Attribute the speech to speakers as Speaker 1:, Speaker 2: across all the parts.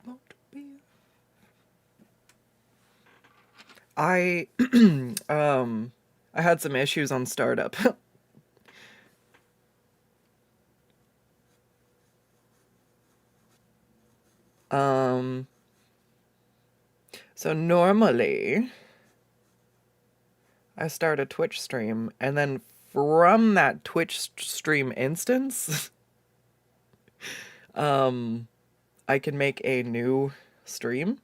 Speaker 1: won't be. I I had some issues on startup. um so normally I start a Twitch stream, and then from that Twitch stream instance, um I can make a new stream,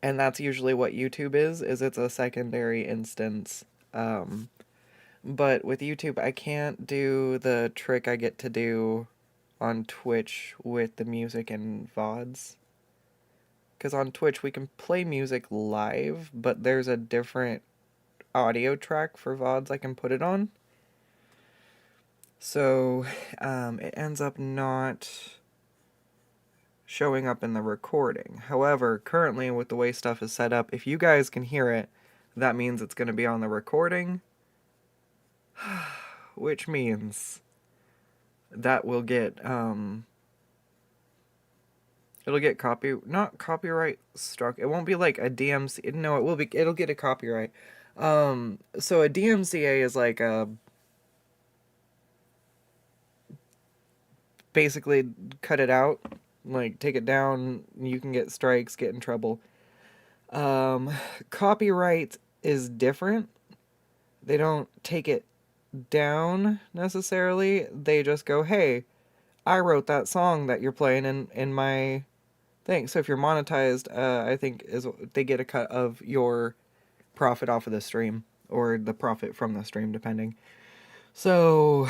Speaker 1: and that's usually what YouTube is it's a secondary instance. But with YouTube, I can't do the trick I get to do on Twitch with the music and VODs. Because on Twitch, we can play music live, but there's a different audio track for VODs I can put it on. So it ends up not showing up in the recording. However, currently, with the way stuff is set up, if you guys can hear it, that means it's going to be on the recording. Which means that will get it'll get not copyright struck. It won't be like a DMC. No, it'll get a copyright. So a DMCA is like a basically cut it out, like take it down, you can get strikes, get in trouble. Copyright is different. They don't take it down necessarily. They just go, hey, I wrote that song that you're playing in my thing. So if you're monetized, I think they get a cut of your profit off of the stream, or the profit from the stream, depending. So,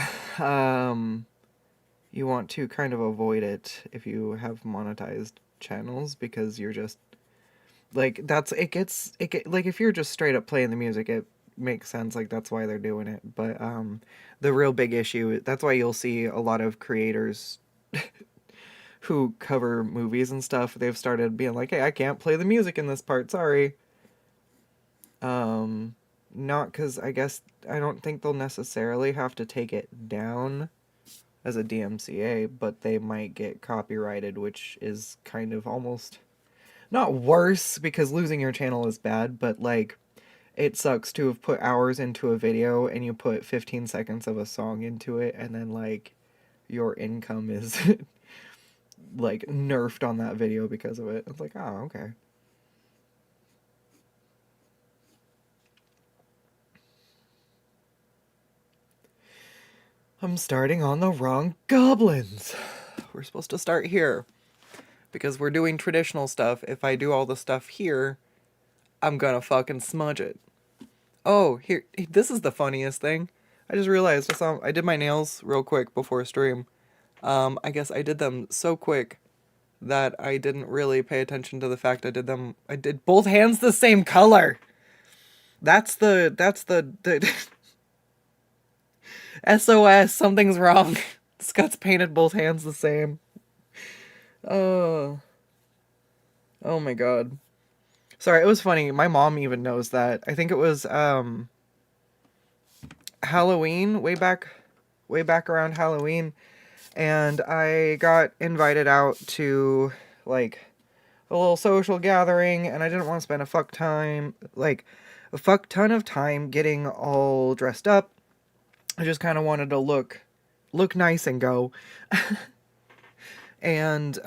Speaker 1: you want to kind of avoid it if you have monetized channels, because you're just like, like if you're just straight up playing the music, it makes sense, like that's why they're doing it. But the real big issue, that's why you'll see a lot of creators who cover movies and stuff, they've started being like, hey, I can't play the music in this part, sorry. Not because I don't think they'll necessarily have to take it down as a DMCA, but they might get copyrighted, which is kind of almost not worse, because losing your channel is bad, but like it sucks to have put hours into a video and you put 15 seconds of a song into it, and then like your income is like nerfed on that video because of it. It's like, oh, okay. I'm starting on the wrong goblins. We're supposed to start here, because we're doing traditional stuff. If I do all the stuff here, I'm gonna fucking smudge it. Oh, here, this is the funniest thing. I just realized I did my nails real quick before stream. I guess I did them so quick that I didn't really pay attention to the fact I did both hands the same color. That's the SOS, something's wrong. Skuttz painted both hands the same. Oh. Oh my god. Sorry, it was funny. My mom even knows that. I think it was Halloween, way back around Halloween, and I got invited out to like a little social gathering, and I didn't want to spend a fuck ton of time getting all dressed up. I just kind of wanted to look nice and go. And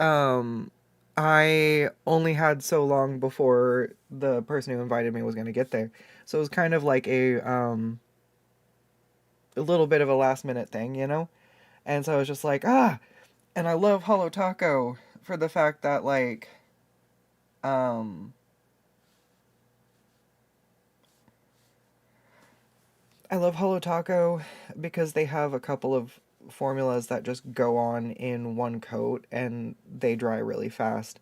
Speaker 1: I only had so long before the person who invited me was going to get there. So it was kind of like a little bit of a last minute thing, you know? And so I was just like, and I love Holo Taco for the fact that like I love Holo Taco because they have a couple of formulas that just go on in one coat and they dry really fast.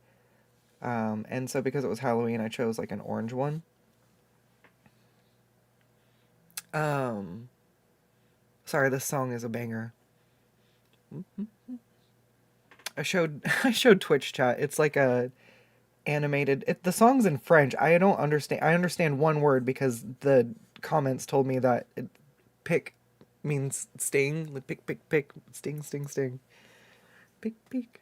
Speaker 1: And so because it was Halloween, I chose like an orange one. Sorry, this song is a banger. I showed Twitch chat. It's like a animated. The song's in French. I don't understand. I understand one word because the comments told me that pick means sting. Like pick, sting, sting, sting. Pick.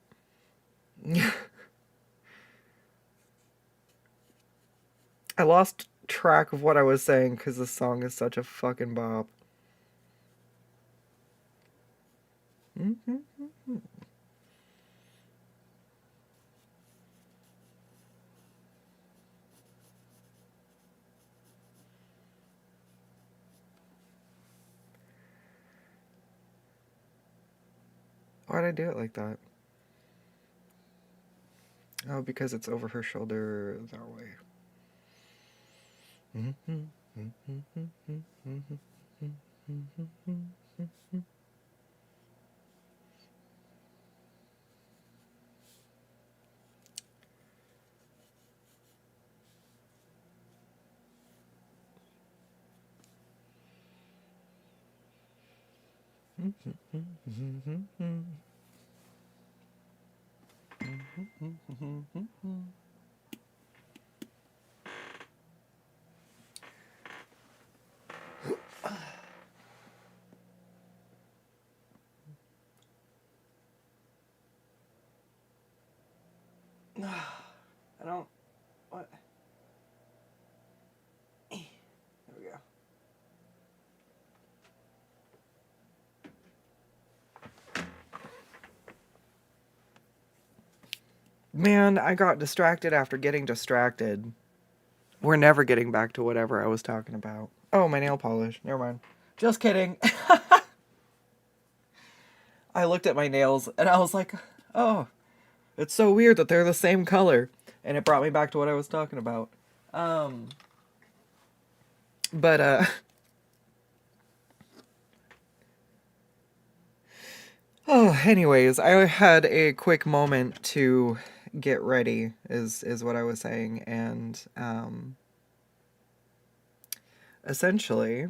Speaker 1: I lost track of what I was saying because this song is such a fucking bop. Why'd I do it like that? Oh, because it's over her shoulder that way. I don't... What? There we go. Man, I got distracted after getting distracted. We're never getting back to whatever I was talking about. Oh, my nail polish. Never mind. Just kidding. I looked at my nails and I was like, oh, it's so weird that they're the same color. And it brought me back to what I was talking about. But oh, anyways, I had a quick moment to get ready, is what I was saying, and essentially,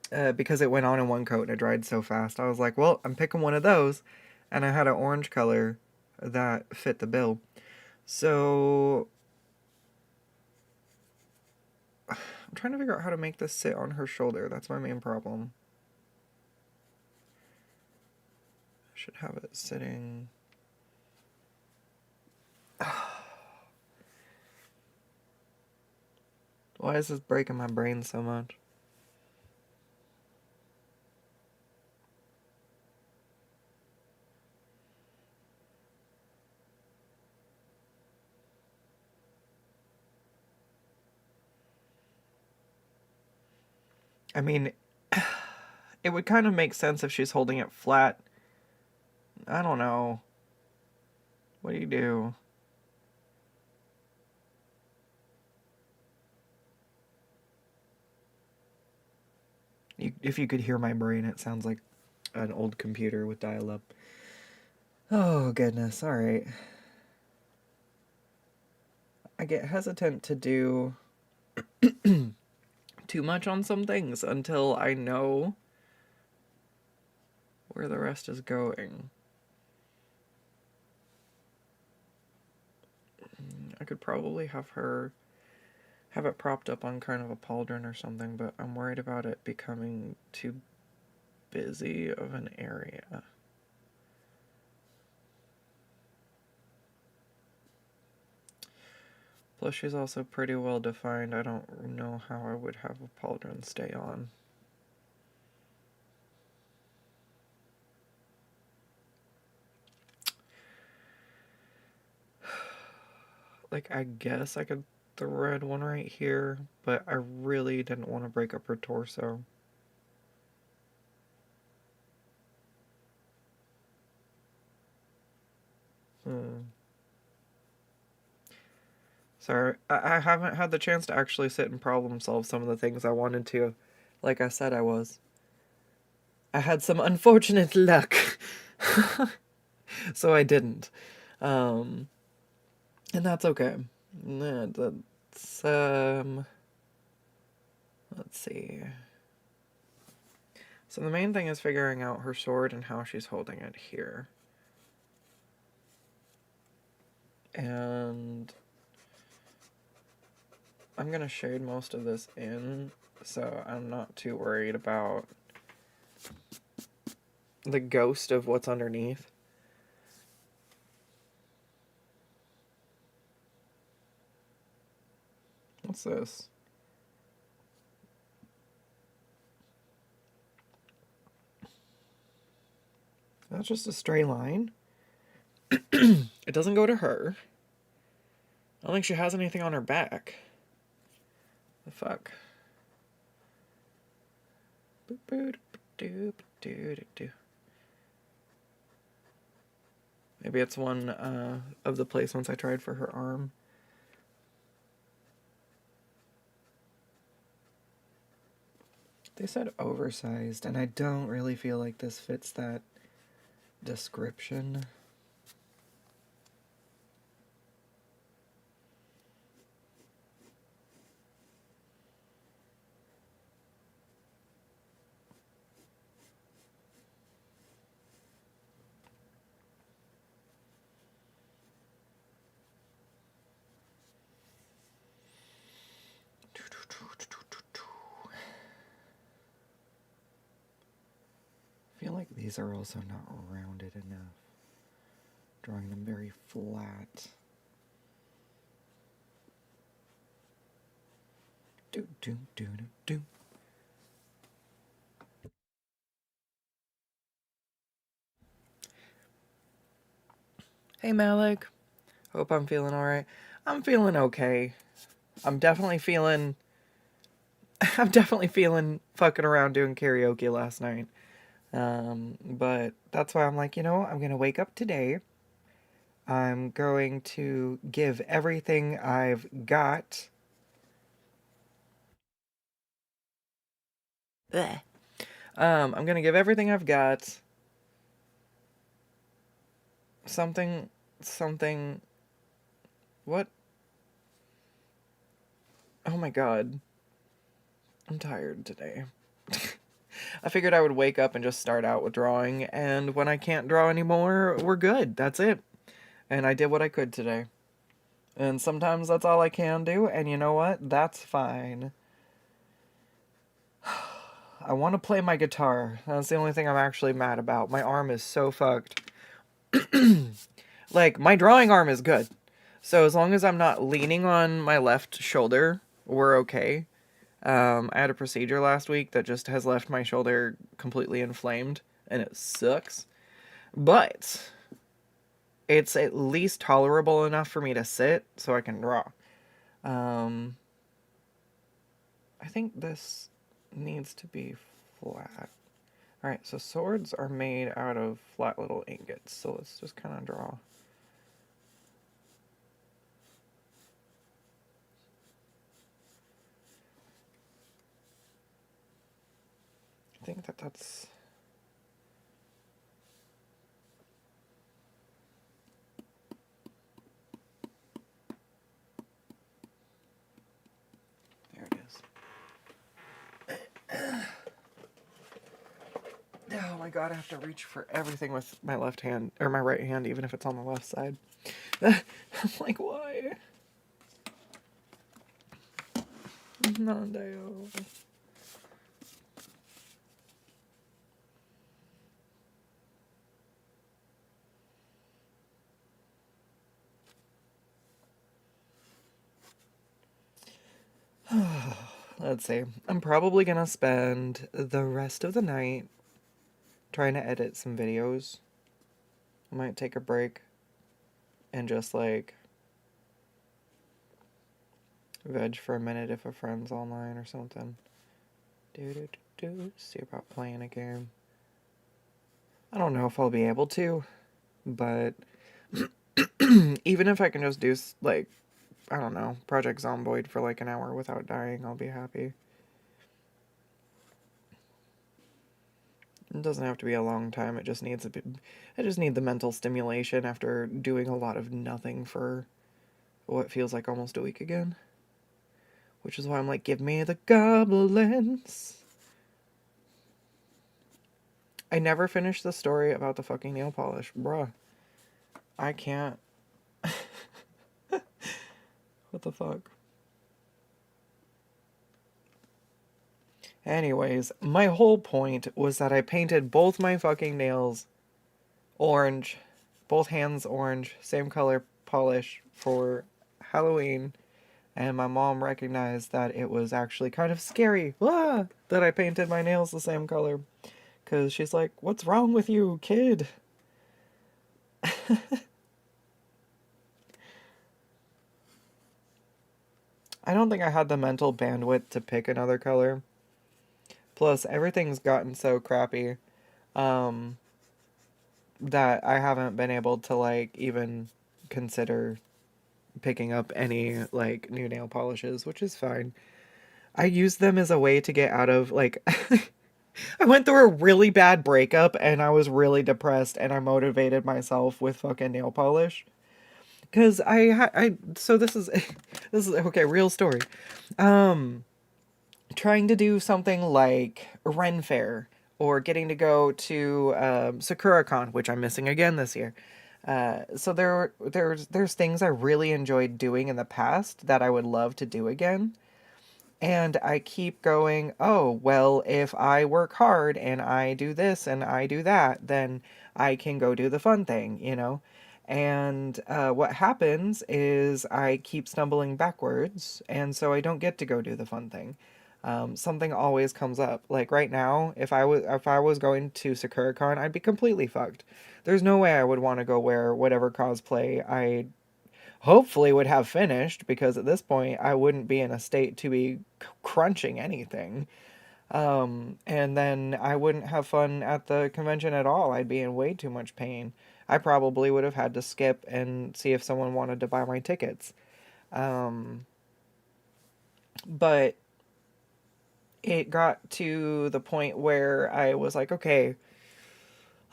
Speaker 1: because it went on in one coat and it dried so fast, I was like, well, I'm picking one of those, and I had an orange color that fit the bill. So I'm trying to figure out how to make this sit on her shoulder. That's my main problem. I should have it sitting... Why is this breaking my brain so much? I mean, it would kind of make sense if she's holding it flat. I don't know. What do you do? If you could hear my brain, it sounds like an old computer with dial-up. Oh, goodness. All right. I get hesitant to do too much on some things until I know where the rest is going. I could probably have it propped up on kind of a pauldron or something, but I'm worried about it becoming too busy of an area. Plus, she's also pretty well defined. I don't know how I would have a pauldron stay on. Like, I guess I could thread one right here, but I really didn't want to break up her torso. Sorry, I haven't had the chance to actually sit and problem solve some of the things I wanted to. Like I said I was. I had some unfortunate luck. So I didn't. And that's okay. That's, let's see. So the main thing is figuring out her sword and how she's holding it here. And I'm gonna shade most of this in, so I'm not too worried about the ghost of what's underneath. this? That's just a straight line. It doesn't go to her. I don't think she has anything on her back. The fuck? Maybe it's one of the placements I tried for her arm. They said oversized, and I don't really feel like this fits that description. I feel like these are also not rounded enough. Drawing them very flat. Do do do do do. Hey Malik. Hope I'm feeling alright. I'm feeling okay. I'm definitely feeling fucking around doing karaoke last night. But that's why I'm like, you know, I'm gonna wake up today. I'm going to give everything I've got. Blech. I'm gonna give everything I've got. Something. What? Oh my god. I'm tired today. I figured I would wake up and just start out with drawing, and when I can't draw anymore, we're good. That's it. And I did what I could today. And sometimes that's all I can do, and you know what? That's fine. I want to play my guitar. That's the only thing I'm actually mad about. My arm is so fucked. Like, my drawing arm is good. So as long as I'm not leaning on my left shoulder, we're okay. I had a procedure last week that just has left my shoulder completely inflamed, and it sucks. But it's at least tolerable enough for me to sit so I can draw. I think this needs to be flat. Alright, so swords are made out of flat little ingots, so let's just kind of draw. I think that's... There it is. Oh my god, I have to reach for everything with my left hand, or my right hand, even if it's on the left side. I'm like, why? Non-dio. Let's see. I'm probably gonna spend the rest of the night trying to edit some videos. I might take a break and just like veg for a minute if a friend's online or something. See about playing a game. I don't know if I'll be able to, but even if I can just do like, I don't know, Project Zomboid for like an hour without dying, I'll be happy. It doesn't have to be a long time. It just needs I just need the mental stimulation after doing a lot of nothing for what feels like almost a week again. Which is why I'm like, give me the goblins. I never finished the story about the fucking nail polish. Bruh. I can't. What the fuck? Anyways, my whole point was that I painted both my fucking nails orange, both hands orange, same color polish for Halloween, And my mom recognized that it was actually kind of scary that I painted my nails the same color. Because she's like, "What's wrong with you, kid?" I don't think I had the mental bandwidth to pick another color. Plus, everything's gotten so crappy um, that I haven't been able to, like, even consider picking up any, like, new nail polishes, which is fine. I use them as a way to get out of, like, I went through a really bad breakup and I was really depressed and I motivated myself with fucking nail polish. Cause so this is this is okay, real story. Um, Trying to do something like Ren Fair or getting to go to SakuraCon, which I'm missing again this year. So there's things I really enjoyed doing in the past that I would love to do again. And I keep going, oh, well, if I work hard and I do this and I do that, then I can go do the fun thing, you know? And what happens is I keep stumbling backwards, and so I don't get to go do the fun thing. Something always comes up. Like right now, if I was going to SakuraCon, I'd be completely fucked. There's no way I would want to go wear whatever cosplay I hopefully would have finished, because at this point I wouldn't be in a state to be crunching anything. And then I wouldn't have fun at the convention at all. I'd be in way too much pain. I probably would have had to skip and see if someone wanted to buy my tickets. Um, but it got to the point where I was like, okay,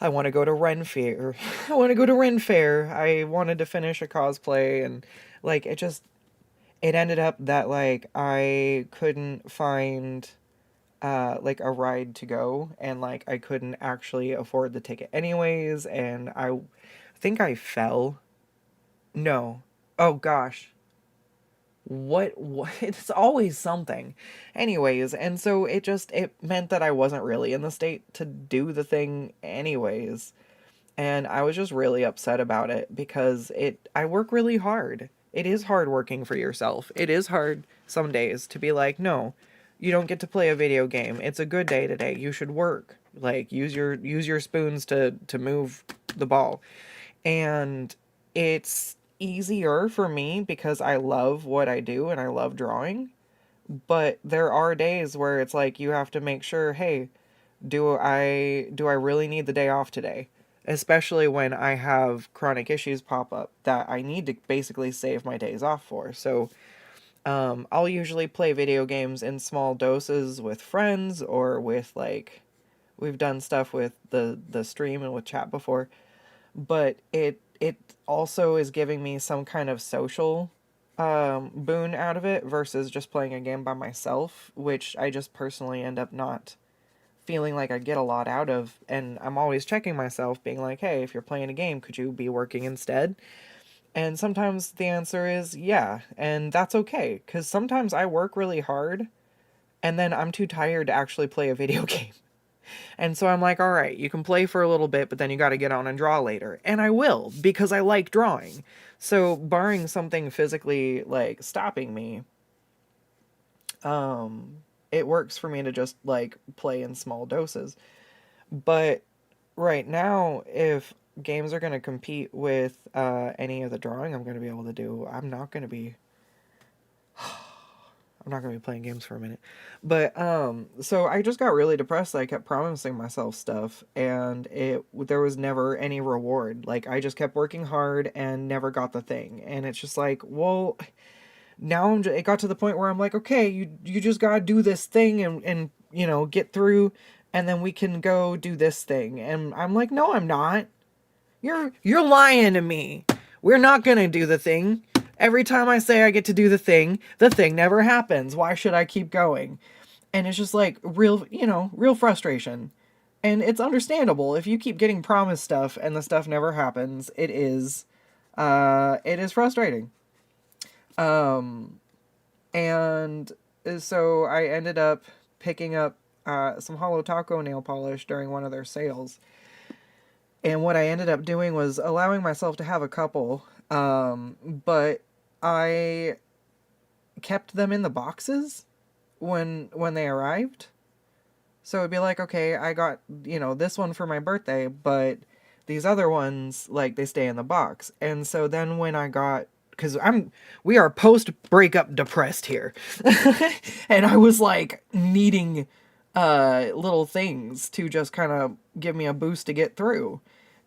Speaker 1: I want to go to Ren Fair. I want to go to Ren Fair. I wanted to finish a cosplay, and like it ended up that like I couldn't find like a ride to go, and like I couldn't actually afford the ticket anyways, and I think I fell. No. Oh gosh. What it's always something. Anyways, and so it meant that I wasn't really in the state to do the thing anyways. And I was just really upset about it because I work really hard. It is hard working for yourself. It is hard some days to be like, no, you don't get to play a video game. It's a good day today. You should work. Like use your spoons to move the ball. And it's easier for me because I love what I do and I love drawing. But there are days where it's like you have to make sure, hey, do I really need the day off today? Especially when I have chronic issues pop up that I need to basically save my days off for. So I'll usually play video games in small doses with friends, or with like we've done stuff with the stream and with chat before. But it also is giving me some kind of social boon out of it versus just playing a game by myself, which I just personally end up not feeling like I get a lot out of. And I'm always checking myself, being like, hey, if you're playing a game, could you be working instead? And sometimes the answer is yeah, and that's okay, because sometimes I work really hard and then I'm too tired to actually play a video game. And so I'm like, all right, you can play for a little bit, but then you got to get on and draw later. And I will, because I like drawing. So barring something physically like stopping me, it works for me to just like play in small doses. But right now, if games are going to compete with any of the drawing I'm going to be able to do, I'm not going to be playing games for a minute. But so I just got really depressed. I kept promising myself stuff, and there was never any reward. Like I just kept working hard and never got the thing. And it's just like, well, now it got to the point where I'm like, okay, you just got to do this thing, and get through, and then we can go do this thing. And I'm like, no, I'm not. You're lying to me. We're not going to do the thing. Every time I say I get to do the thing never happens. Why should I keep going? And it's just like real frustration. And it's understandable if you keep getting promised stuff and the stuff never happens. It is frustrating. Um, and so I ended up picking up some Holo Taco nail polish during one of their sales. And what I ended up doing was allowing myself to have a couple, but I kept them in the boxes when they arrived. So it'd be like, okay, I got, you know, this one for my birthday, but these other ones, like, they stay in the box. And so then when I got, because we are post breakup depressed here. And I was like needing little things to just kind of give me a boost to get through.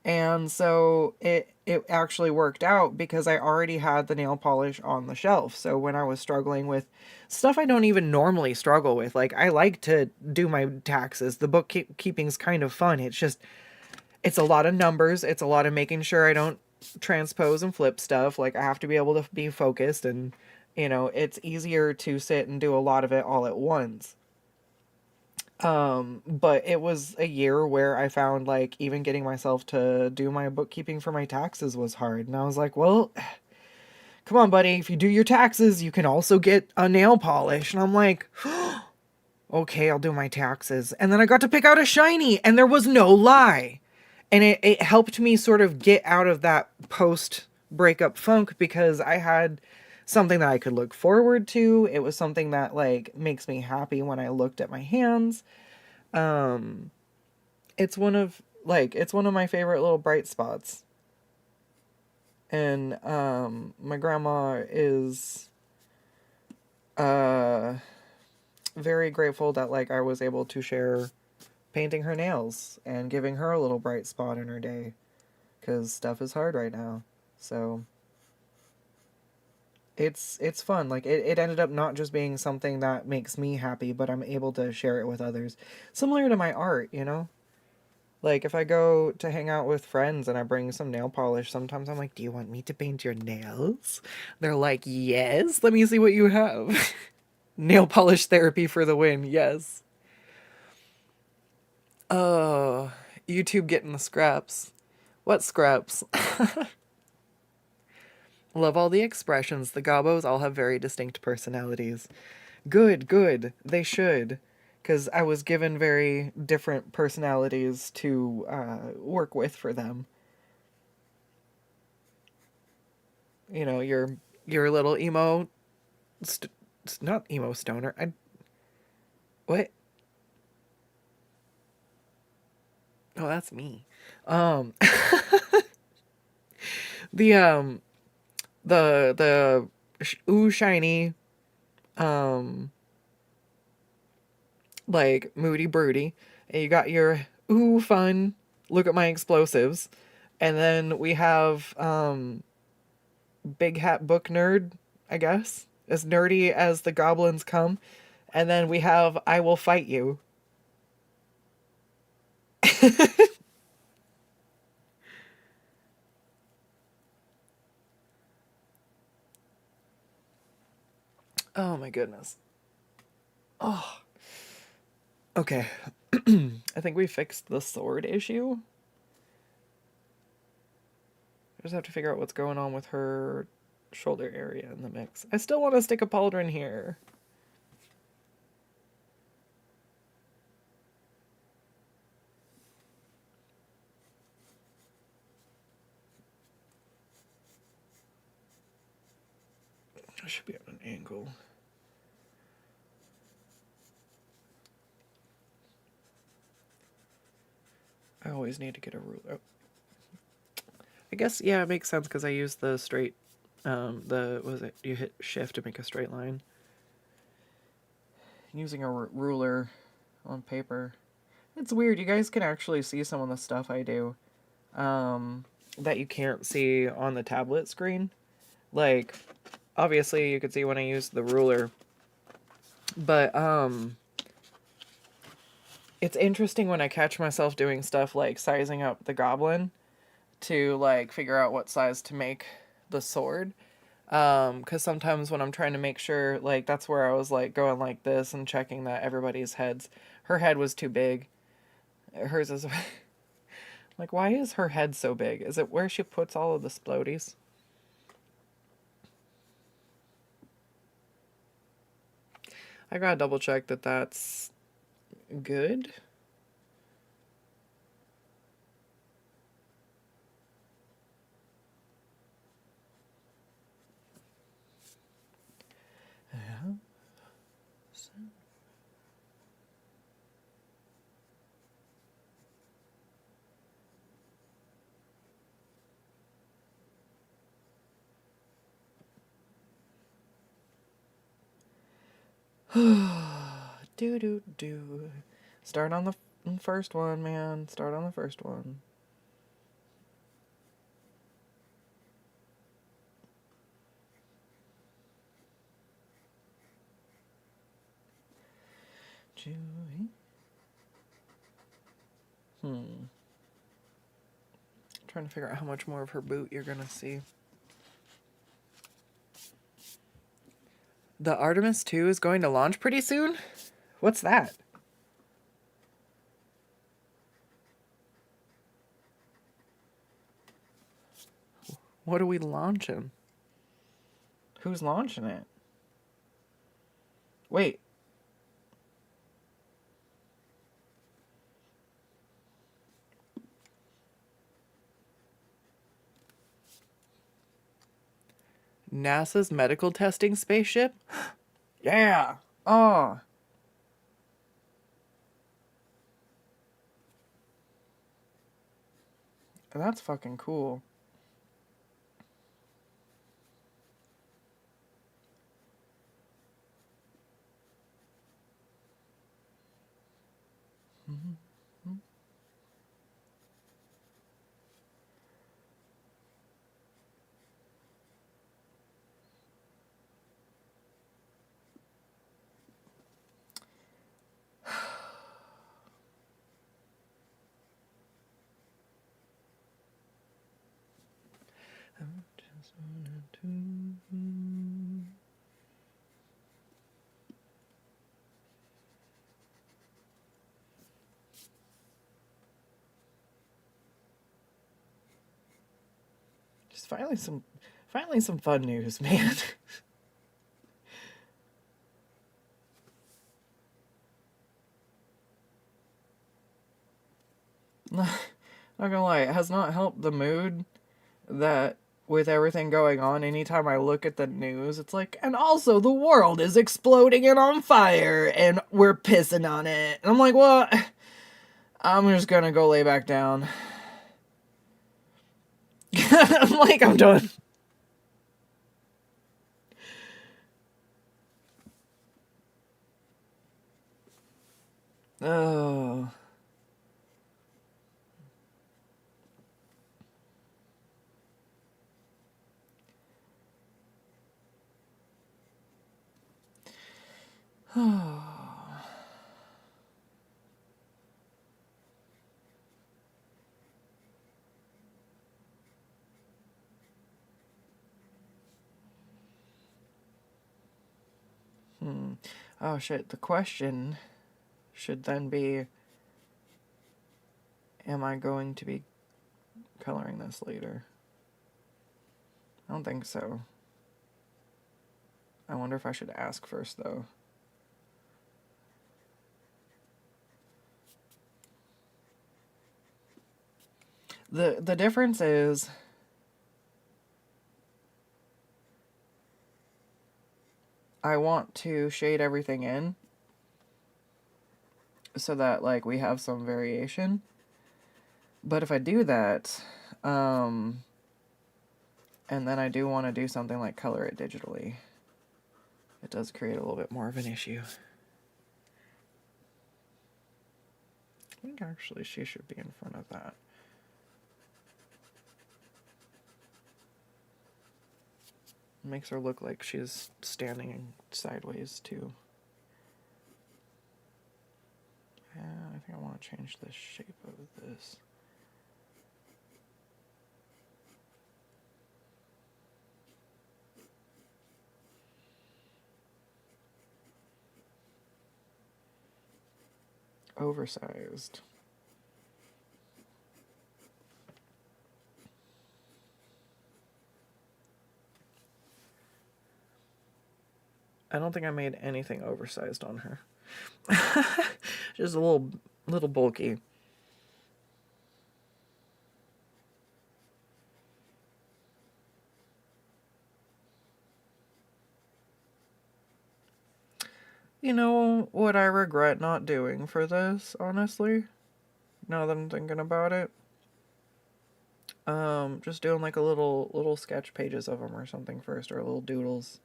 Speaker 1: And so it actually worked out because I already had the nail polish on the shelf. So when I was struggling with stuff I don't even normally struggle with, like I like to do my taxes. The bookkeeping's kind of fun. It's just it's a lot of numbers. It's a lot of making sure I don't transpose and flip stuff. Like I have to be able to be focused, and you know, it's easier to sit and do a lot of it all at once. But it was a year where I found like even getting myself to do my bookkeeping for my taxes was hard. And I was like, well, come on, buddy, if you do your taxes, you can also get a nail polish. And I'm like, okay, I'll do my taxes. And then I got to pick out a shiny, and there was no lie. And it helped me sort of get out of that post breakup funk because I had something that I could look forward to. It was something that like makes me happy when I looked at my hands. Um, it's one of my favorite little bright spots. And my grandma is very grateful that like I was able to share painting her nails and giving her a little bright spot in her day, because stuff is hard right now. So it's fun. Like it ended up not just being something that makes me happy, but I'm able to share it with others. Similar to my art, you know? Like if I go to hang out with friends and I bring some nail polish, sometimes I'm like, "Do you want me to paint your nails?" They're like, "Yes, let me see what you have." Nail polish therapy for the win. Yes. Oh, YouTube getting the scraps. What scraps? Love all the expressions. The Gobos all have very distinct personalities. Good, good. They should. Because I was given very different personalities to work with for them. You know, your little emo... not emo stoner. What? Oh, that's me. Um... the, ooh shiny, um... like moody broody, and you got your ooh fun, look at my explosives, and then we have big hat book nerd, I guess, as nerdy as the goblins come, and then we have I will fight you. Oh my goodness. Oh, okay. I think we fixed the sword issue. I just have to figure out what's going on with her shoulder area in the mix. I still want to stick a pauldron here. I should be at an angle. I always need to get a ruler. I guess, yeah, it makes sense because I use the straight, you hit shift to make a straight line. Using a ruler on paper. It's weird, you guys can actually see some of the stuff I do that you can't see on the tablet screen. Like, obviously you could see when I use the ruler, but it's interesting when I catch myself doing stuff like sizing up the goblin to like figure out what size to make the sword. Because sometimes when I'm trying to make sure, like that's where I was like going like this and checking that everybody's heads, her head was too big. Hers is like, why is her head so big? Is it where she puts all of the splodies? I gotta double check that that's good. Do. Start on the first one, man. Start on the first one. Chewy. Trying to figure out how much more of her boot you're gonna see. The Artemis 2 is going to launch pretty soon? What's that? What are we launching? Who's launching it? Wait. NASA's medical testing spaceship? Yeah! Oh! That's fucking cool. Just finally some fun news, man. Not gonna lie, it has not helped the mood that with everything going on, anytime I look at the news, it's like, and also the world is exploding and on fire, and we're pissing on it. And I'm like, well, I'm just gonna go lay back down. I'm like, I'm done. Oh. Oh shit, the question should then be, am I going to be coloring this later? I don't think so. I wonder if I should ask first, though. The difference is, I want to shade everything in so that, like, we have some variation. But if I do that, and then I do want to do something like color it digitally, it does create a little bit more of an issue. I think actually she should be in front of that. Makes her look like she's standing sideways too. Yeah, I think I want to change the shape of this. Oversized. I don't think I made anything oversized on her. Just a little bulky. You know what I regret not doing for this, honestly? Now that I'm thinking about it. Just doing like a little sketch pages of them or something first, or little doodles.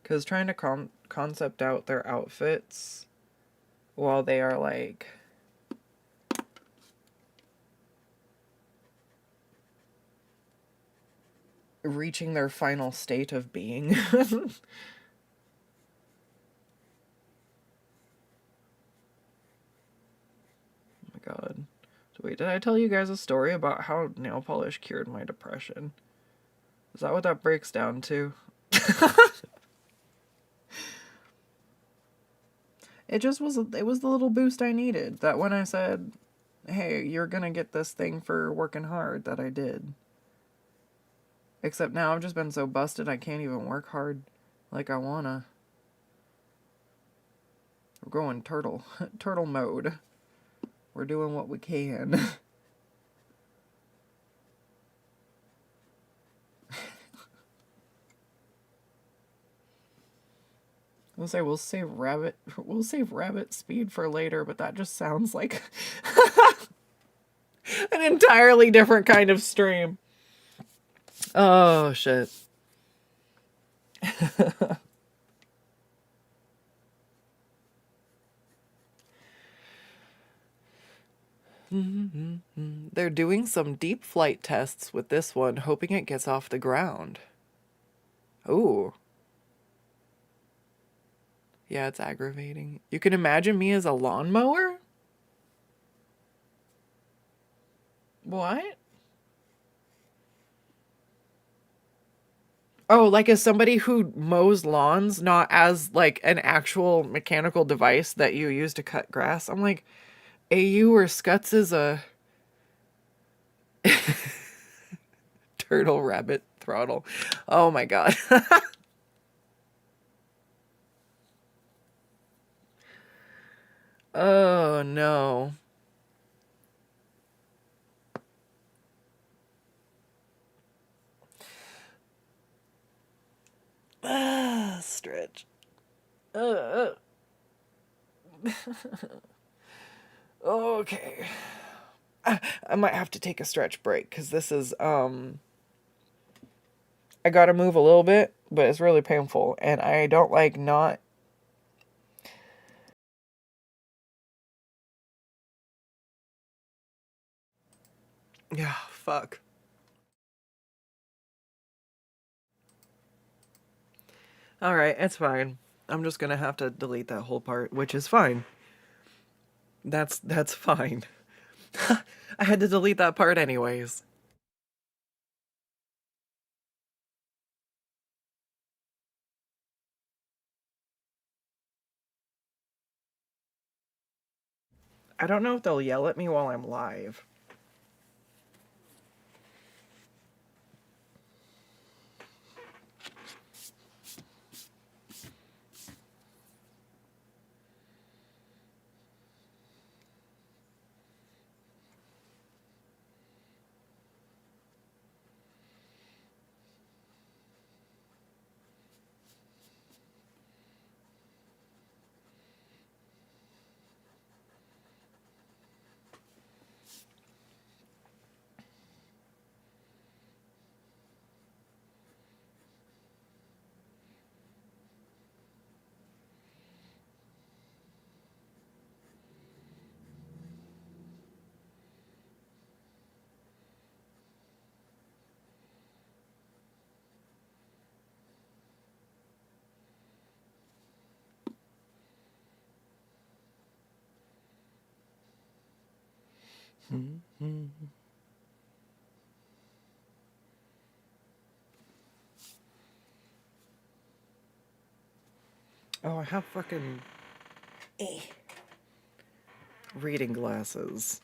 Speaker 1: Because trying to concept out their outfits while they are, like, reaching their final state of being. Oh my god. So wait, did I tell you guys a story about how nail polish cured my depression? Is that what that breaks down to? It just was, it was the little boost I needed. That when I said, hey, you're gonna get this thing for working hard, that I did. Except now I've just been so busted I can't even work hard like I wanna. We're going turtle mode. We're doing what we can. We'll save rabbit speed for later, but that just sounds like an entirely different kind of stream. Oh shit. They're doing some deep flight tests with this one, hoping it gets off the ground. Ooh. Yeah, it's aggravating. You can imagine me as a lawnmower? What? Oh, like as somebody who mows lawns, not as like an actual mechanical device that you use to cut grass. I'm like, AU or Skuttz is a turtle rabbit throttle. Oh my god. Oh no. Stretch. Okay. I might have to take a stretch break because this is, I gotta move a little bit, but it's really painful, and I don't like not. Yeah, fuck. Alright, it's fine. I'm just gonna have to delete that whole part, which is fine. That's fine. I had to delete that part anyways. I don't know if they'll yell at me while I'm live. Oh, I have fucking reading glasses.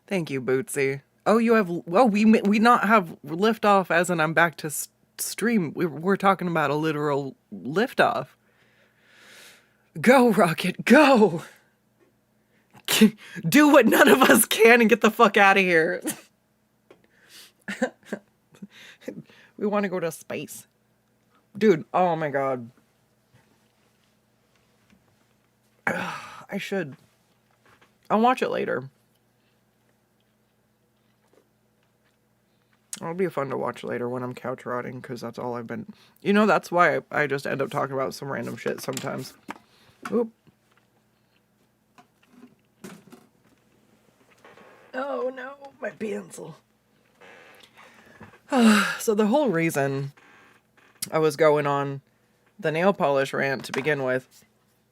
Speaker 1: Thank you, Bootsy. Oh, you have. Oh, we not have liftoff as in I'm back to stream. We're talking about a literal liftoff. Go, Rocket, go! Do what none of us can and get the fuck out of here. We want to go to space. Dude, oh my god. I should. I'll watch it later. It'll be fun to watch later when I'm couch rotting, because that's all I've been... You know, that's why I just end up talking about some random shit sometimes. Oop. Oh no, my pencil. So the whole reason I was going on the nail polish rant to begin with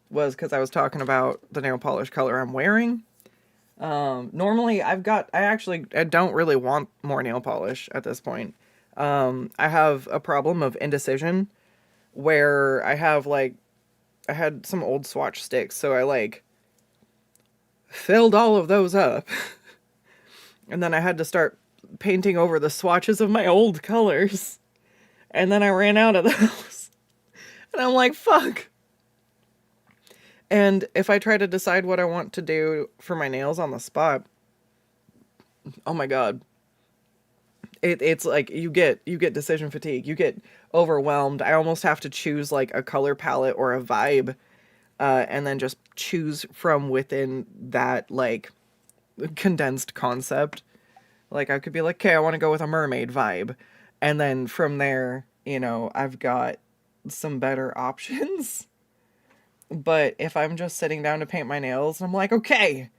Speaker 1: was because I was talking about the nail polish color I'm wearing. Normally I don't really want more nail polish at this point. I have a problem of indecision where I had some old swatch sticks, so I filled all of those up. And then I had to start painting over the swatches of my old colors. And then I ran out of those. And I'm like, fuck. And if I try to decide what I want to do for my nails on the spot, oh my god. It's like you get decision fatigue. You get overwhelmed. I almost have to choose like a color palette or a vibe, and then just choose from within that like condensed concept. Like I could be like, okay, I want to go with a mermaid vibe, and then from there, you know, I've got some better options. But if I'm just sitting down to paint my nails, I'm like, okay,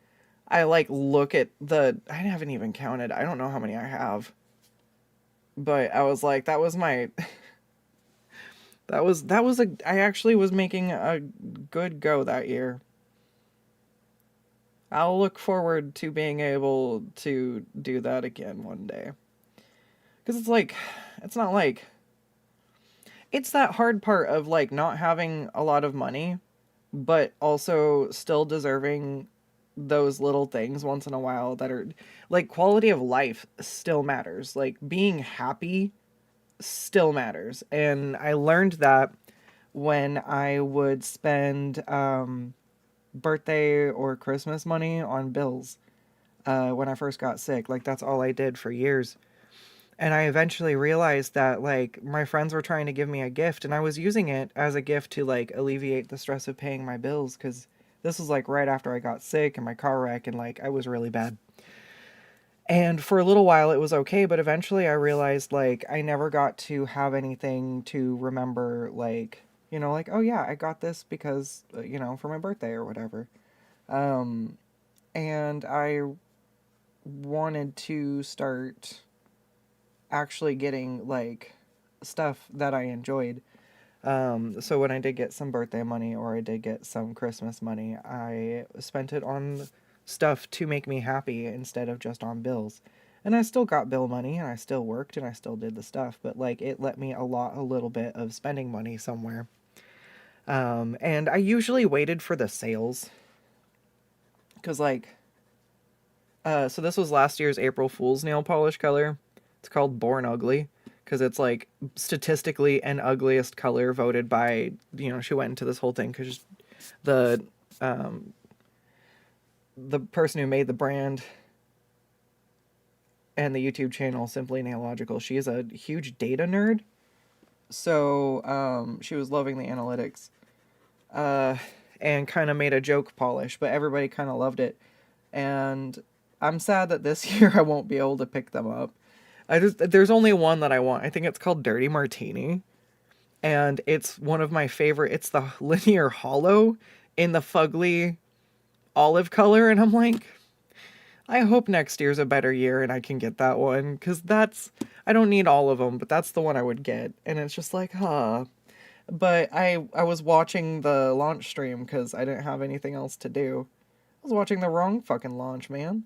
Speaker 1: I like look at I haven't even counted. I don't know how many I have. But I was like, that was my I actually was making a good go that year. I'll look forward to being able to do that again one day. Because it's not like, it's that hard part of like not having a lot of money, but also still deserving those little things once in a while that are like quality of life still matters. Like being happy still matters. And I learned that when I would spend birthday or Christmas money on bills when I first got sick. Like that's all I did for years. And I eventually realized that like my friends were trying to give me a gift, and I was using it as a gift to like alleviate the stress of paying my bills, because this was like right after I got sick and my car wreck, and like I was really bad. And for a little while it was okay, but eventually I realized like I never got to have anything to remember, like, you know, like, oh yeah, I got this because, you know, for my birthday or whatever. And I wanted to start actually getting like stuff that I enjoyed. So when I did get some birthday money or I did get some Christmas money, I spent it on stuff to make me happy instead of just on bills. And I still got bill money and I still worked and I still did the stuff, but like it let me a little bit of spending money somewhere. And I usually waited for the sales, because like, so this was last year's April Fool's nail polish color. It's called Born Ugly, because it's like statistically an ugliest color voted by, you know, she went into this whole thing because the person who made the brand and the YouTube channel Simply Nailogical, she is a huge data nerd. So she was loving the analytics and kind of made a joke polish, but everybody kind of loved it. And I'm sad that this year I won't be able to pick them up. There's only one that I want. I think it's called Dirty Martini. And it's one of my favorite. It's the linear hollow in the fugly olive color. And I'm like, I hope next year's a better year and I can get that one. Because I don't need all of them, but that's the one I would get. And it's just like, huh. But I was watching the launch stream because I didn't have anything else to do. I was watching the wrong fucking launch, man.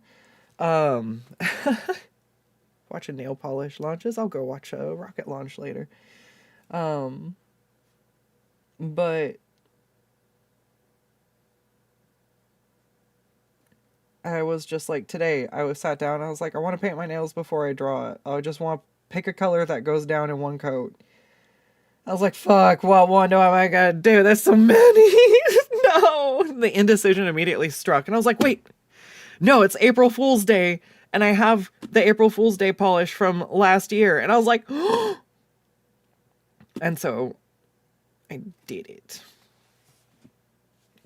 Speaker 1: Watching nail polish launches. I'll go watch a rocket launch later. But I was just like, today I sat down and I was like, I want to paint my nails before I draw it. I just want to pick a color that goes down in one coat. I was like, fuck, what one do I gotta do? There's so many. No. The indecision immediately struck. And I was like, wait, no, it's April Fool's Day. And I have the April Fool's Day polish from last year. And I was like, oh. And so I did it.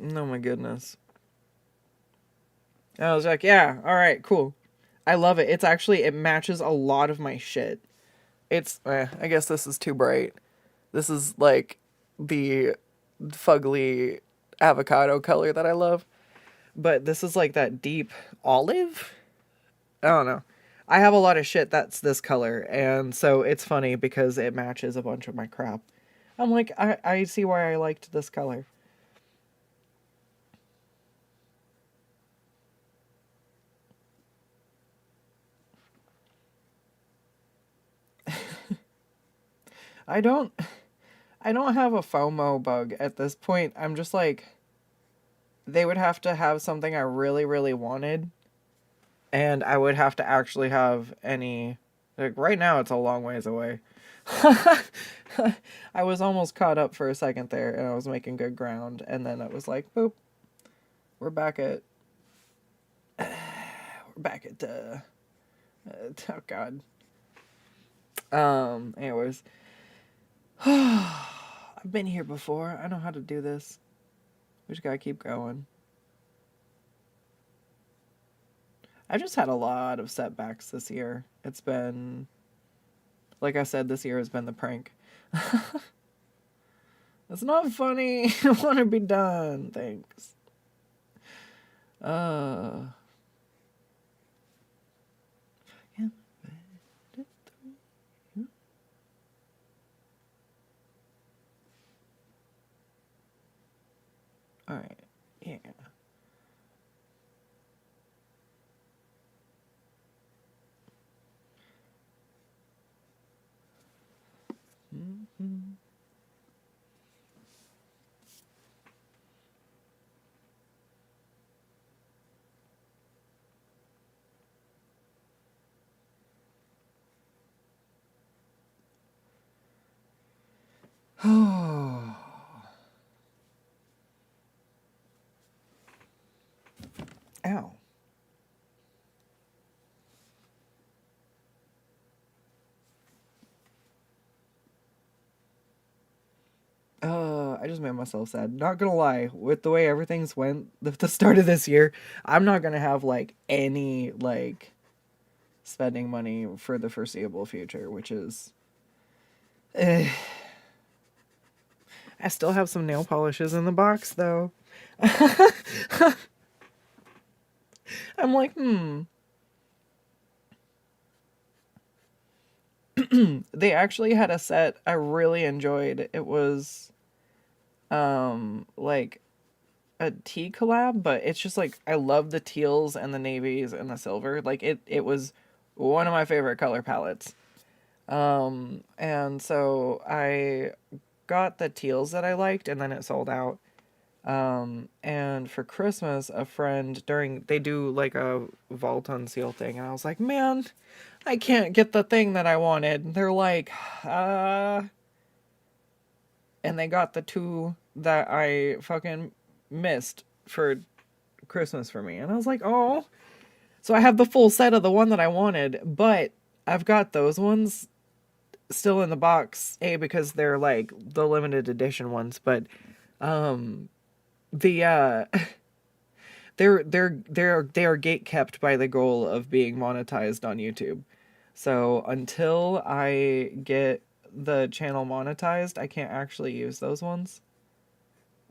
Speaker 1: Oh my goodness. And I was like, yeah, all right, cool. I love it. It matches a lot of my shit. It's, I guess this is too bright. This is like the fugly avocado color that I love. But this is like that deep olive? I don't know. I have a lot of shit that's this color, and so it's funny because it matches a bunch of my crap. I'm like, I see why I liked this color. I don't I don't have a FOMO bug at this point. I'm just like, they would have to have something I really, really wanted, and I would have to actually have any. Like, right now, it's a long ways away. I was almost caught up for a second there, and I was making good ground, and then it was like, boop, we're back at. We're back at. Oh God. Anyways, I've been here before. I know how to do this. We just gotta keep going. I just had a lot of setbacks this year. It's been, like I said, this year has been the prank. It's not funny. I want to be done. Thanks. Yeah. All right. Yeah. Mm-hmm. Oh. Ow. I just made myself sad. Not gonna lie, with the way everything's went at the start of this year, I'm not gonna have like any like spending money for the foreseeable future, which is. I still have some nail polishes in the box though. I'm like, They actually had a set I really enjoyed. It was like a tea collab, but it's just like I love the teals and the navies and the silver. Like it was one of my favorite color palettes. And so I got the teals that I liked, and then it sold out. And for Christmas, a friend they do like a vault unseal thing, and I was like, man, I can't get the thing that I wanted. And they're like, and they got the two that I fucking missed for Christmas for me. And I was like, oh. So I have the full set of the one that I wanted, but I've got those ones still in the box, because they're like the limited edition ones, but the they are gate kept by the goal of being monetized on YouTube. So until I get the channel monetized, I can't actually use those ones.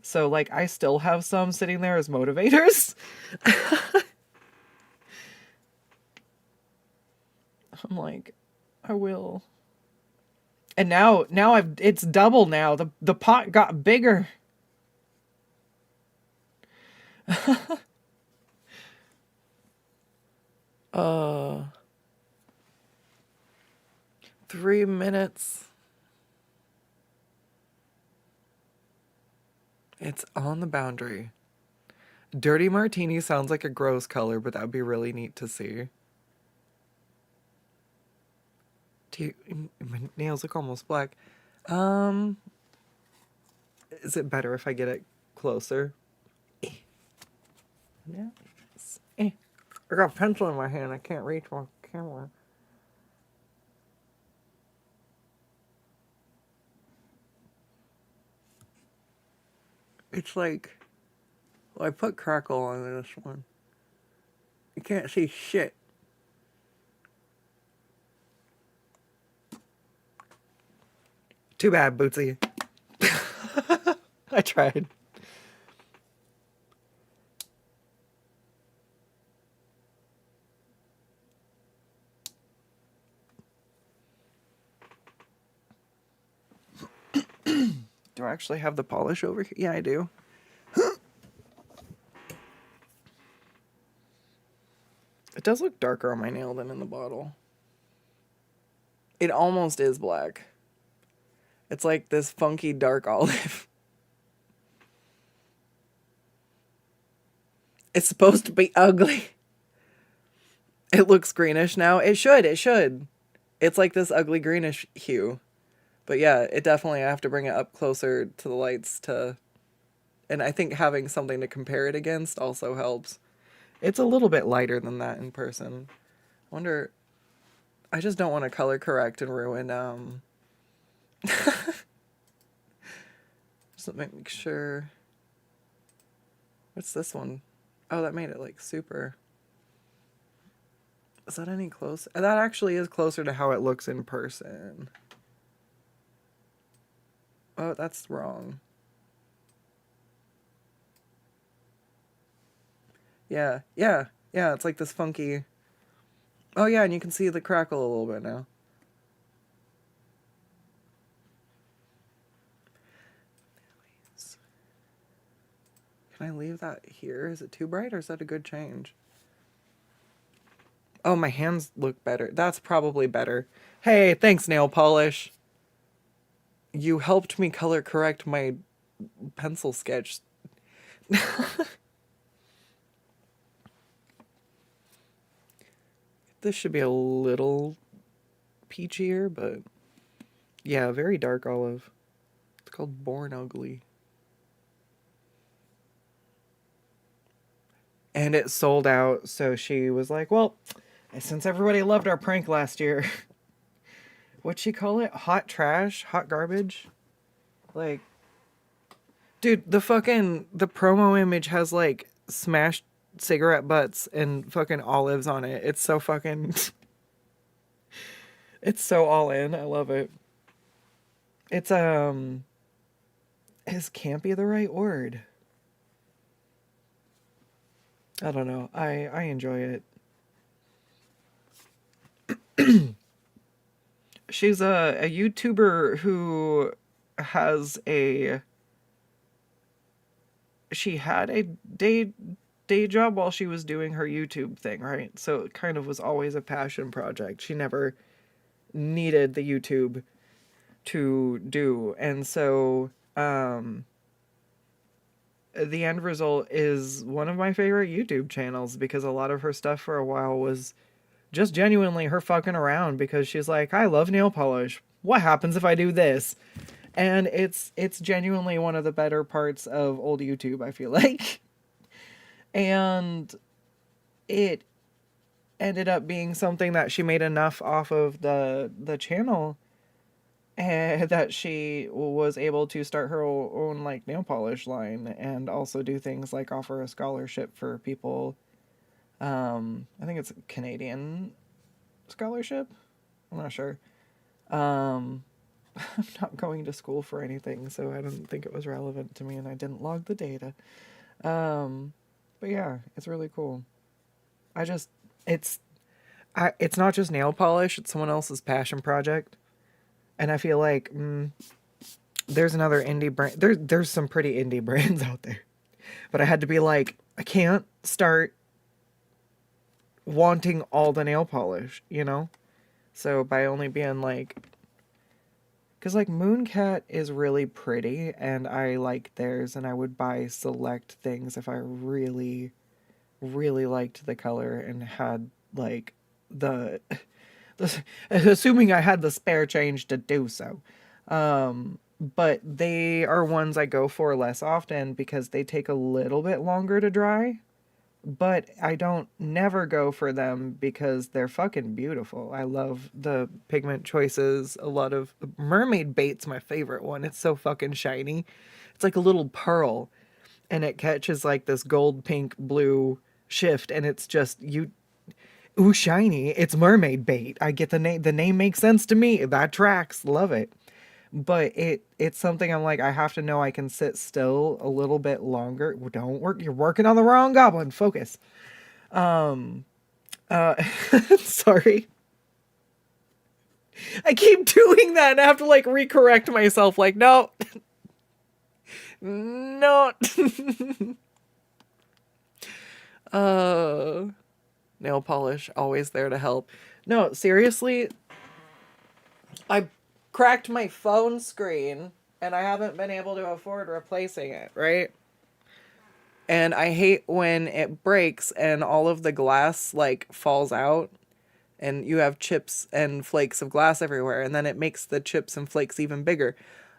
Speaker 1: So like I still have some sitting there as motivators. I'm like, I will. And now it's double now. The pot got bigger. uh 3 minutes. It's on the boundary. Dirty martini sounds like a gross color, but that would be really neat to see. My nails look almost black. Um, is it better if I get it closer? Yeah. I got a pencil in my hand. I can't reach my camera. It's like, well, I put crackle on this one. You can't see shit. Too bad, Bootsy. I tried. Do I actually have the polish over here? Yeah, I do. It does look darker on my nail than in the bottle. It almost is black. It's like this funky dark olive. It's supposed to be ugly. It looks greenish now. It should. It's like this ugly greenish hue. But yeah, it definitely, I have to bring it up closer to the lights to... And I think having something to compare it against also helps. It's a little bit lighter than that in person. I wonder... I just don't want to color correct and ruin, Just make sure... What's this one? Oh, that made it, like, super... Is that any closer? That actually is closer to how it looks in person. Oh, that's wrong. Yeah, it's like this funky... Oh yeah, and you can see the crackle a little bit now. Can I leave that here? Is it too bright or is that a good change? Oh, my hands look better. That's probably better. Hey, thanks, nail polish. You helped me color correct my pencil sketch. This should be a little peachier, but yeah, very dark olive. It's called Born Ugly. And it sold out, so she was like, well, since everybody loved our prank last year, what'd she call it? Hot trash? Hot garbage? Like, dude, the promo image has, like, smashed cigarette butts and fucking olives on it. It's so fucking... It's so all in. I love it. It's, is campy the right word? I don't know. I enjoy it. She's a YouTuber who has a... She had a day job while she was doing her YouTube thing, right? So it kind of was always a passion project. She never needed the YouTube to do. And so the end result is one of my favorite YouTube channels, because a lot of her stuff for a while was just genuinely her fucking around, because she's like, I love nail polish. What happens if I do this? And it's genuinely one of the better parts of old YouTube, I feel like. And it ended up being something that she made enough off of the channel that she was able to start her own like nail polish line, and also do things like offer a scholarship for people. I think it's a Canadian scholarship. I'm not sure. I'm not going to school for anything, so I didn't think it was relevant to me, and I didn't log the data. But yeah, it's really cool. It's not just nail polish, it's someone else's passion project. And I feel like there's another indie brand. There's some pretty indie brands out there. But I had to be like, I can't start wanting all the nail polish, you know? So by only being like... Because like Mooncat is really pretty, and I like theirs, and I would buy select things if I really, really liked the color and had like assuming I had the spare change to do so. But they are ones I go for less often because they take a little bit longer to dry. But I don't never go for them because they're fucking beautiful. I love the pigment choices. A lot of Mermaid Bait's my favorite one. It's so fucking shiny. It's like a little pearl, and it catches like this gold, pink, blue shift, and it's just ooh, shiny. It's Mermaid Bait. I get the name. The name makes sense to me. That tracks. Love it. but it's something I'm like, I have to know I can sit still a little bit longer. Don't work. You're working on the wrong goblin. Focus. Sorry. I keep doing that and I have to like recorrect myself. Like, no, no. Nail polish, always there to help. No, seriously, I cracked my phone screen and I haven't been able to afford replacing it, right? And I hate when it breaks and all of the glass like falls out and you have chips and flakes of glass everywhere, and then it makes the chips and flakes even bigger.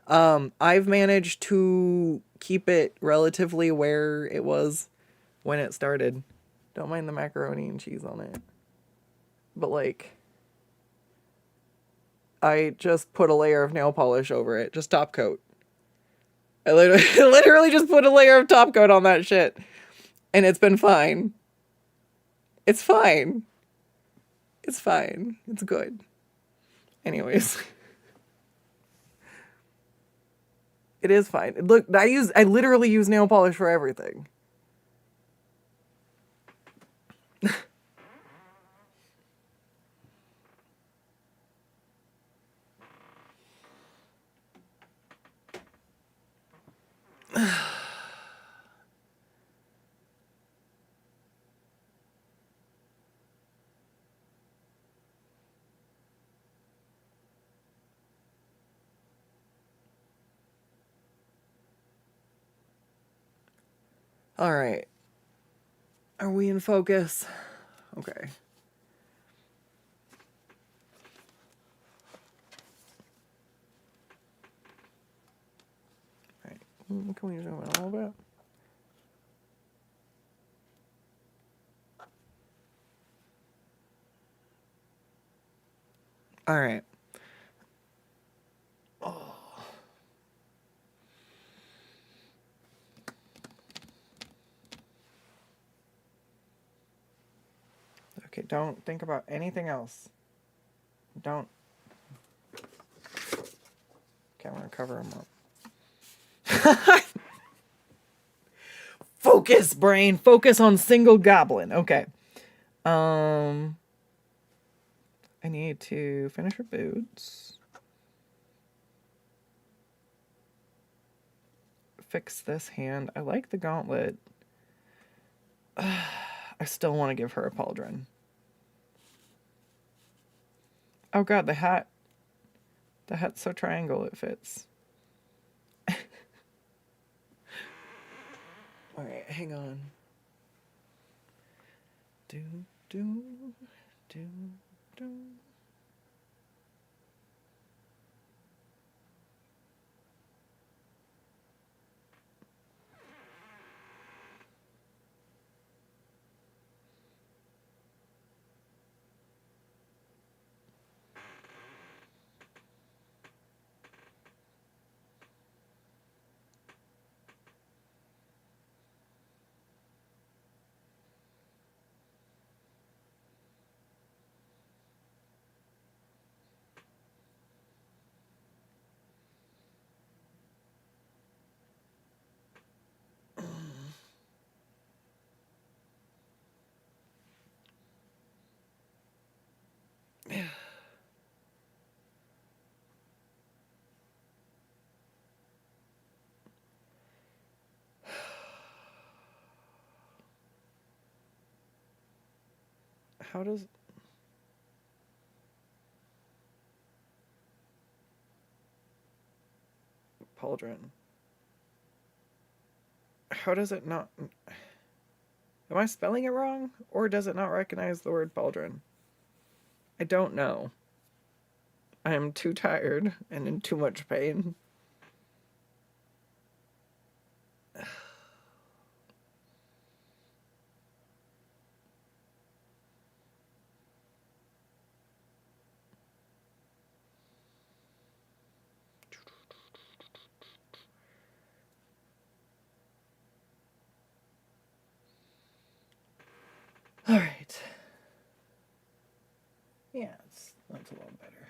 Speaker 1: I've managed to keep it relatively where it was when it started. Don't mind the macaroni and cheese on it. But like, I just put a layer of nail polish over it, just top coat. I literally just put a layer of top coat on that shit. And it's been fine. It's fine. It's fine. It's good. Anyways. It is fine. Look, I literally use nail polish for everything. All right. Are we in focus? Okay. All right. Can we zoom in a little bit? All right. Oh. Okay, don't think about anything else. Don't. Okay, I'm gonna cover them up. Focus, brain. Focus on single goblin. Okay. I need to finish her boots. Fix this hand. I like the gauntlet. I still want to give her a pauldron. Oh god, the hat. The hat's so triangle it fits. Alright, hang on. Do, do, do, do. How does... Pauldron. How does it not... Am I spelling it wrong? Or does it not recognize the word pauldron? I don't know. I am too tired and in too much pain. All right. Yeah, that's a little better.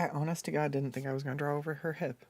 Speaker 1: I honest to God didn't think I was going to draw over her hip.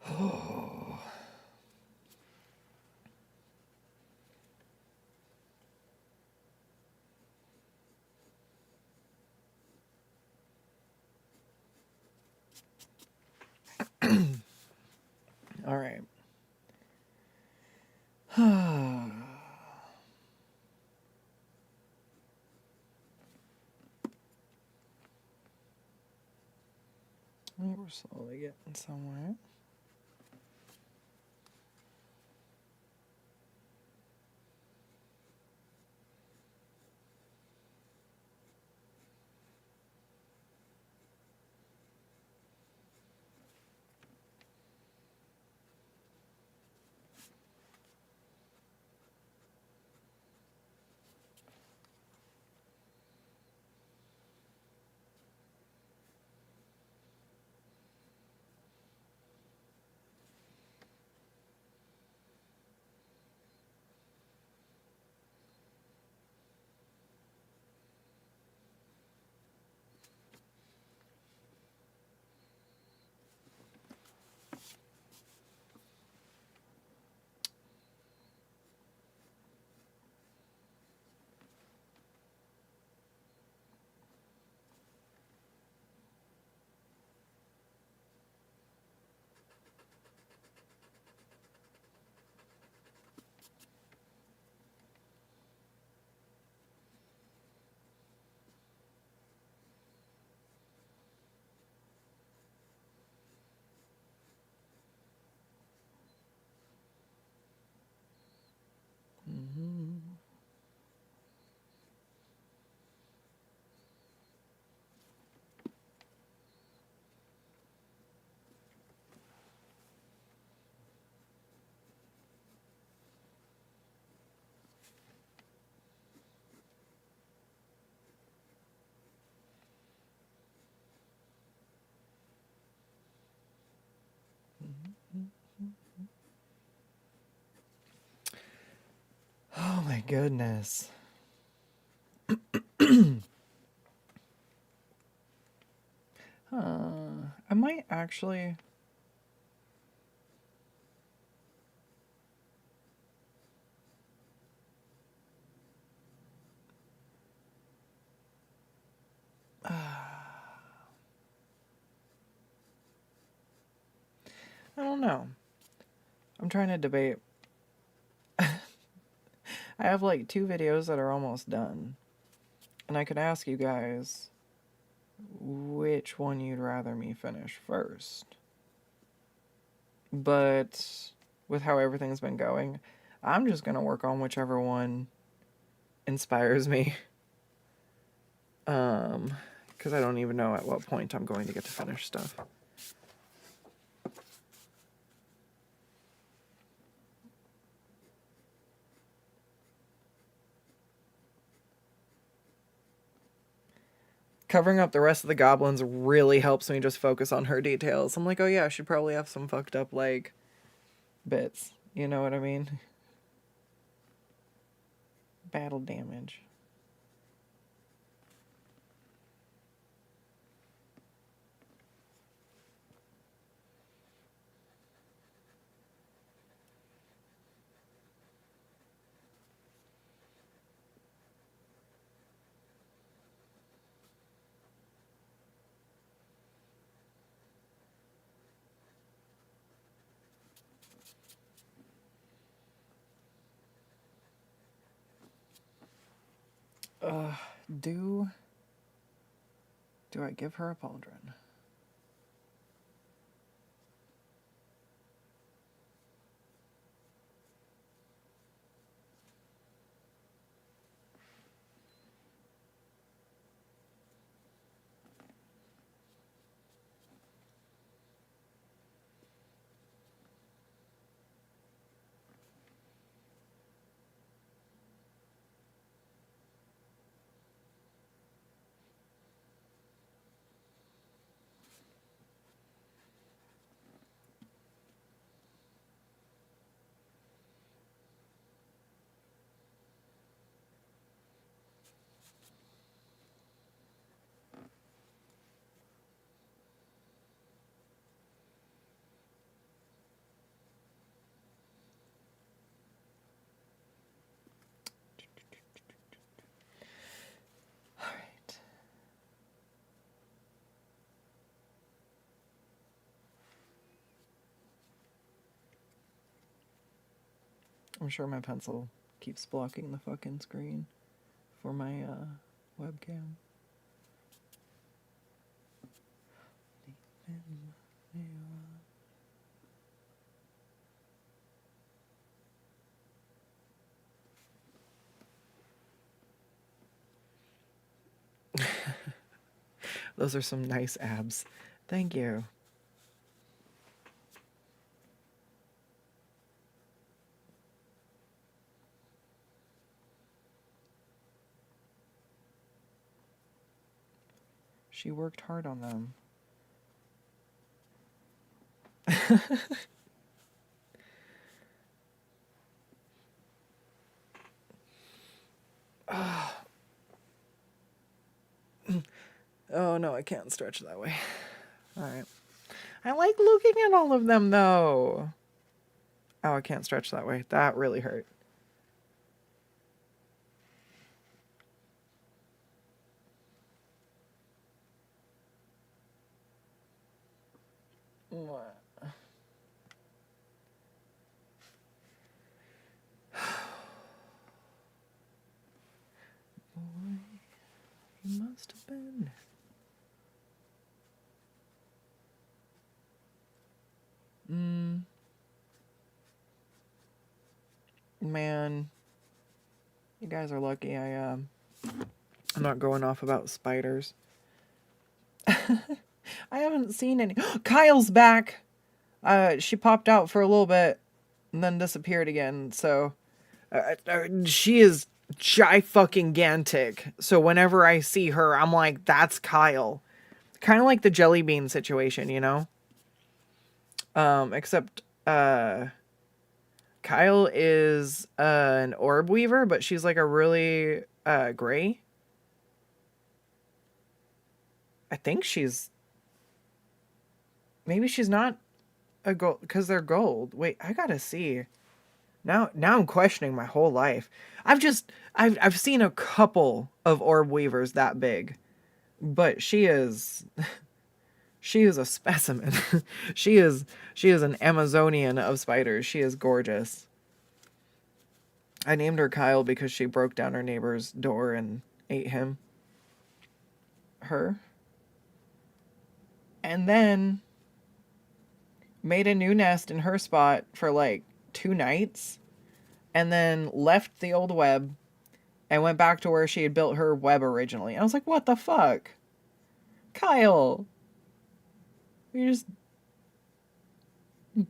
Speaker 1: Oh. All right. We're slowly getting somewhere. goodness. I might actually... I don't know. I'm trying to debate. I have like 2 videos that are almost done. And I could ask you guys which one you'd rather me finish first. But with how everything's been going, I'm just going to work on whichever one inspires me. Because I don't even know at what point I'm going to get to finish stuff. Covering up the rest of the goblins really helps me just focus on her details. I'm like, oh yeah, I should probably have some fucked up, like, bits. You know what I mean? Battle damage. Do I give her a pauldron? I'm sure my pencil keeps blocking the fucking screen for my webcam. Those are some nice abs. Thank you. She worked hard on them. Oh no, I can't stretch that way. Alright. I like looking at all of them though. Oh, I can't stretch that way. That really hurt. What? Boy, you must have been. Man, you guys are lucky I'm not going off about spiders. I haven't seen any. Kyle's back! She popped out for a little bit and then disappeared again, so... she is fucking-gantic. So whenever I see her, I'm like, that's Kyle. Kind of like the jelly bean situation, you know? Except, Kyle is an orb weaver, but she's like a really gray. I think she's... Maybe she's not a gold, because they're gold. Wait, I gotta see. Now I'm questioning my whole life. I've seen a couple of orb weavers that big, but she is a specimen. she is an Amazonian of spiders. She is gorgeous. I named her Kyle because she broke down her neighbor's door and ate him. Her. And then made a new nest in her spot for like 2 nights, and then left the old web and went back to where she had built her web originally. And I was like, what the fuck? Kyle! You just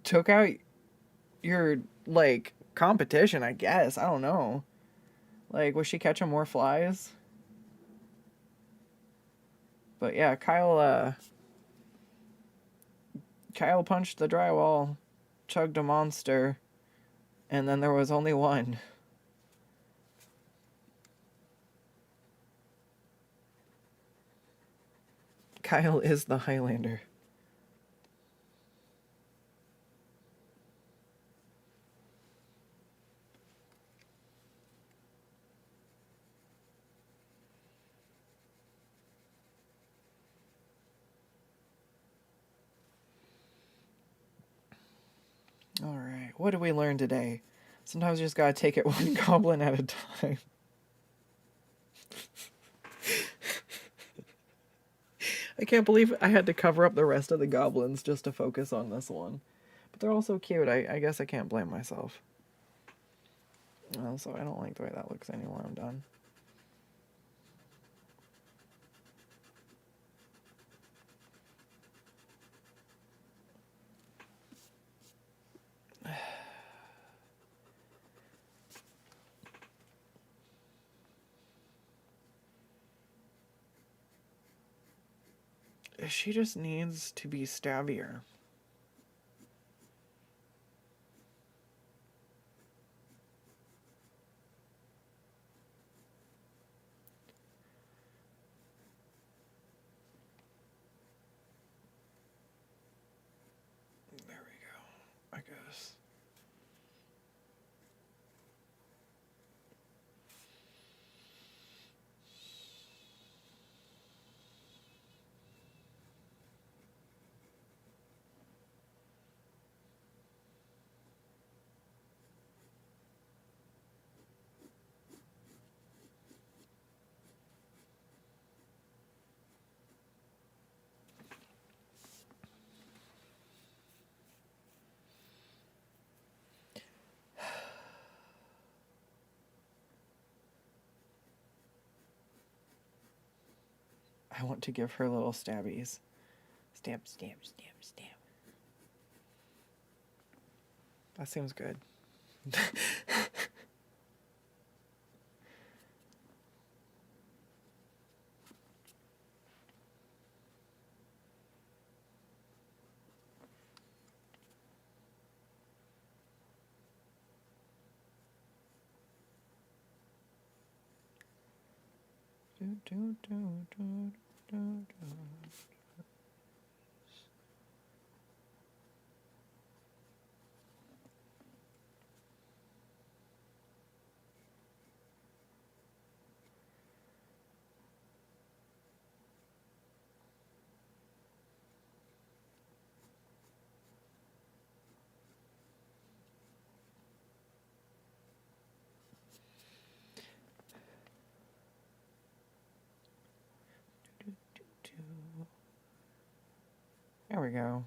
Speaker 1: took out your, like, competition, I guess. I don't know. Like, was she catching more flies? But yeah, Kyle punched the drywall, chugged a monster, and then there was only one. Kyle is the Highlander. Alright, what did we learn today? Sometimes you just gotta take it one goblin at a time. I can't believe I had to cover up the rest of the goblins just to focus on this one. But they're all so cute, I guess I can't blame myself. Also, I don't like the way that looks anymore I'm done. She just needs to be stabbier. There we go, I guess. I want to give her little stabbies. Stab, stab, stab, stab. That seems good. There we go.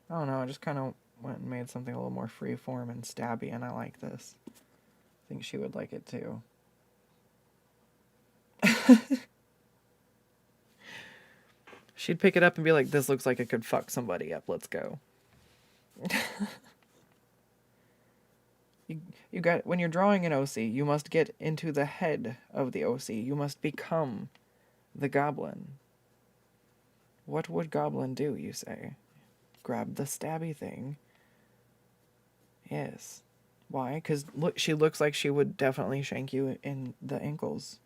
Speaker 1: I don't know, I just kind of went and made something a little more freeform and stabby, and I like this. I think she would like it too. She'd pick it up and be like, this looks like it could fuck somebody up, let's go. You got, when you're drawing an OC, you must get into the head of the OC. You must become the goblin. What would Goblin do, you say? Grab the stabby thing. Yes. Why? Because look, she looks like she would definitely shank you in the ankles.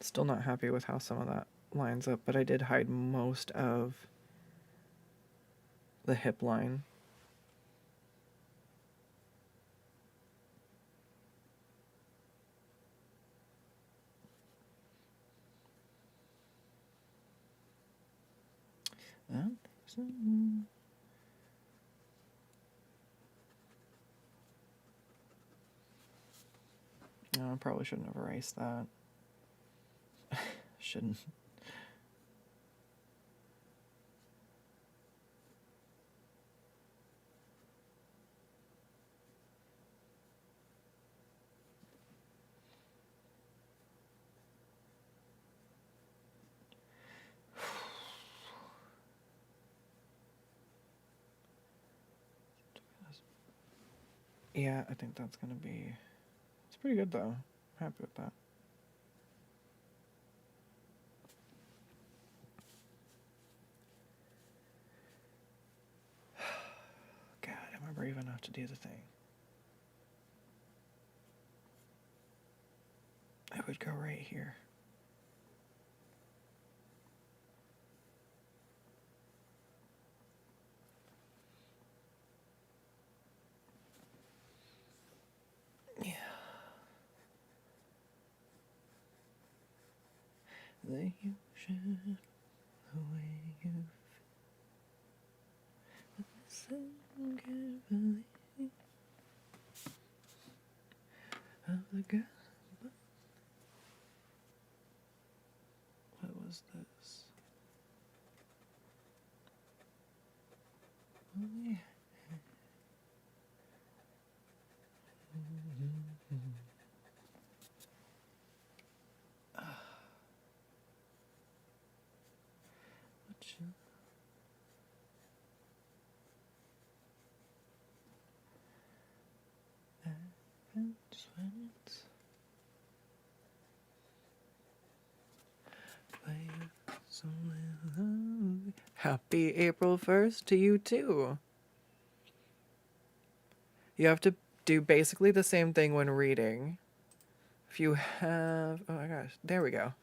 Speaker 1: Still not happy with how some of that lines up, but I did hide most of the hip line. No, I probably shouldn't have erased that. Shouldn't. Yeah, I think that's gonna be... It's pretty good though. I'm happy with that. God, am I brave enough to do the thing? I would go right here. Yeah. The ocean, the way you feel, of the girl. What was this? Oh, yeah. Happy April 1st to you too. You have to do basically the same thing when reading. If you have... Oh my gosh, there we go.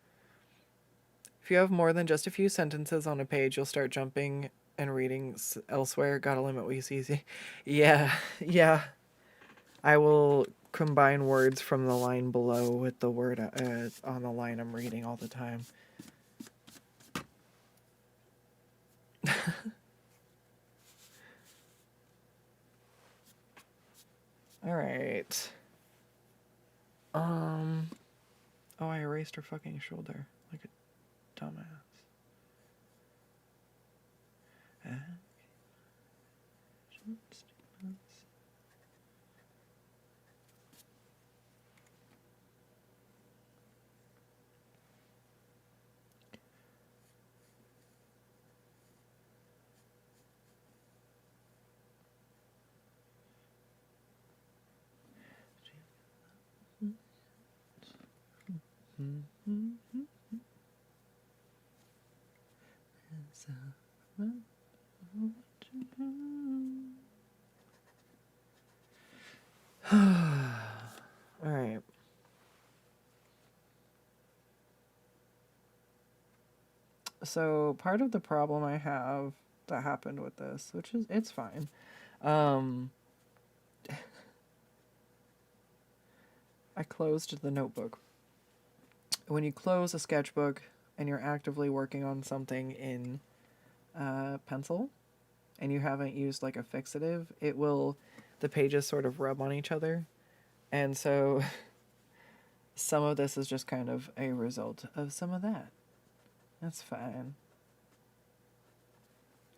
Speaker 1: If you have more than just a few sentences on a page, you'll start jumping and reading elsewhere. Gotta limit what you see. Yeah, yeah. I will combine words from the line below with the word on the line I'm reading all the time. All right. Oh, I erased her fucking shoulder like a dumbass. All right. So part of the problem I have that happened with this, which is, it's fine. I closed the notebook. When you close a sketchbook and you're actively working on something in pencil and you haven't used like a fixative, it will, the pages sort of rub on each other. And so some of this is just kind of a result of some of that. That's fine.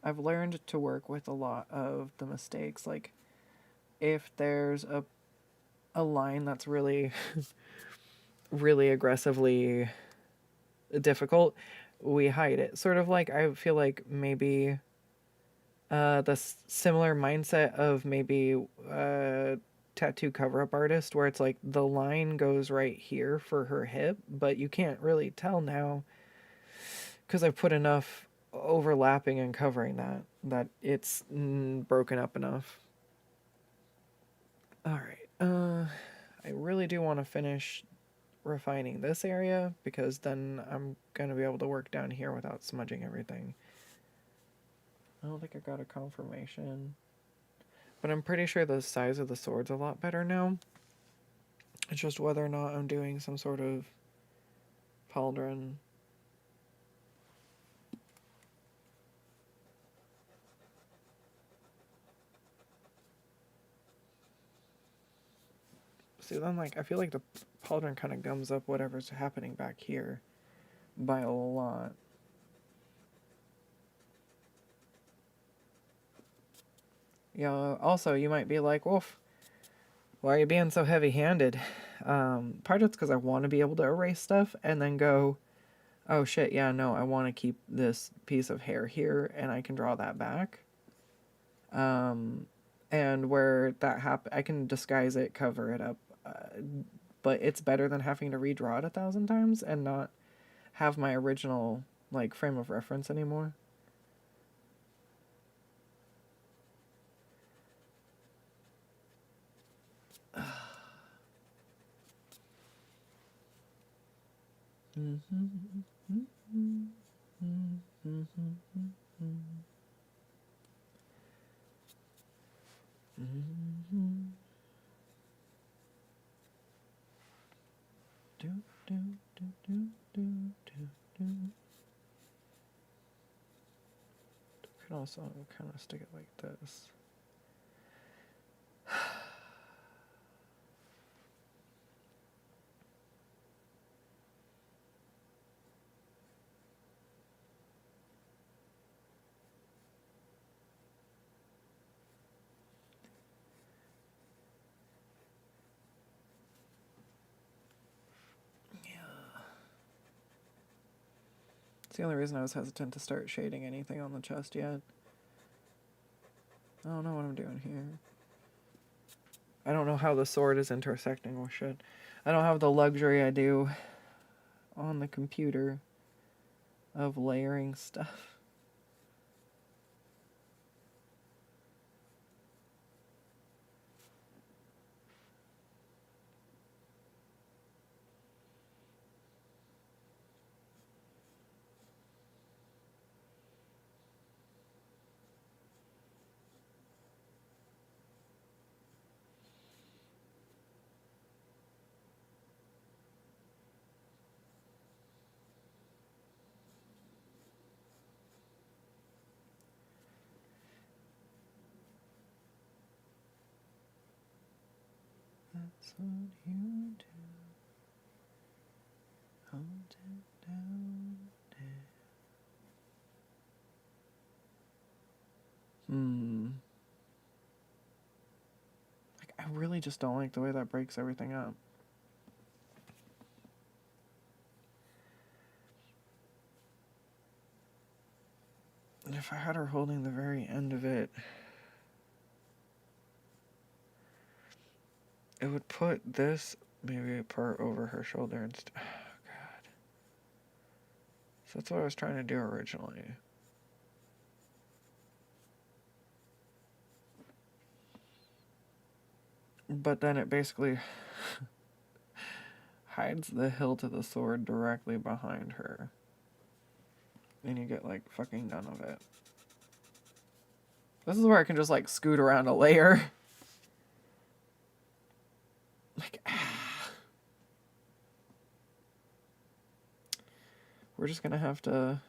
Speaker 1: I've learned to work with a lot of the mistakes. Like, if there's a line that's really, really aggressively difficult, we hide it. Sort of like, I feel like maybe the similar mindset of maybe tattoo cover-up artist, where it's like the line goes right here for her hip, but you can't really tell now because I've put enough overlapping and covering that it's broken up enough. All right, I really do want to finish refining this area, because then I'm gonna be able to work down here without smudging everything. I don't think I got a confirmation, but I'm pretty sure the size of the sword's a lot better now. It's just whether or not I'm doing some sort of pauldron. See, then, like, I feel like the pauldron kind of gums up whatever's happening back here by a lot. Yeah, also, you might be like, Wolf, why are you being so heavy-handed? Part of it's because I want to be able to erase stuff and then go, oh shit, yeah, no, I want to keep this piece of hair here and I can draw that back. And where that I can disguise it, cover it up, but it's better than having to redraw it 1,000 times and not have my original, like, frame of reference anymore. Could also kind of stick it like this. It's the only reason I was hesitant to start shading anything on the chest yet. I don't know what I'm doing here. I don't know how the sword is intersecting with shit. I don't have the luxury I do on the computer of layering stuff. That's what you do. Hold it down there. Like, I really just don't like the way that breaks everything up. And if I had her holding the very end of it, it would put this maybe a part over her shoulder instead. Oh, God. So that's what I was trying to do originally. But then it basically hides the hilt of the sword directly behind her. And you get, like, fucking none of it. This is where I can just, like, scoot around a layer. Like, we're just gonna have to...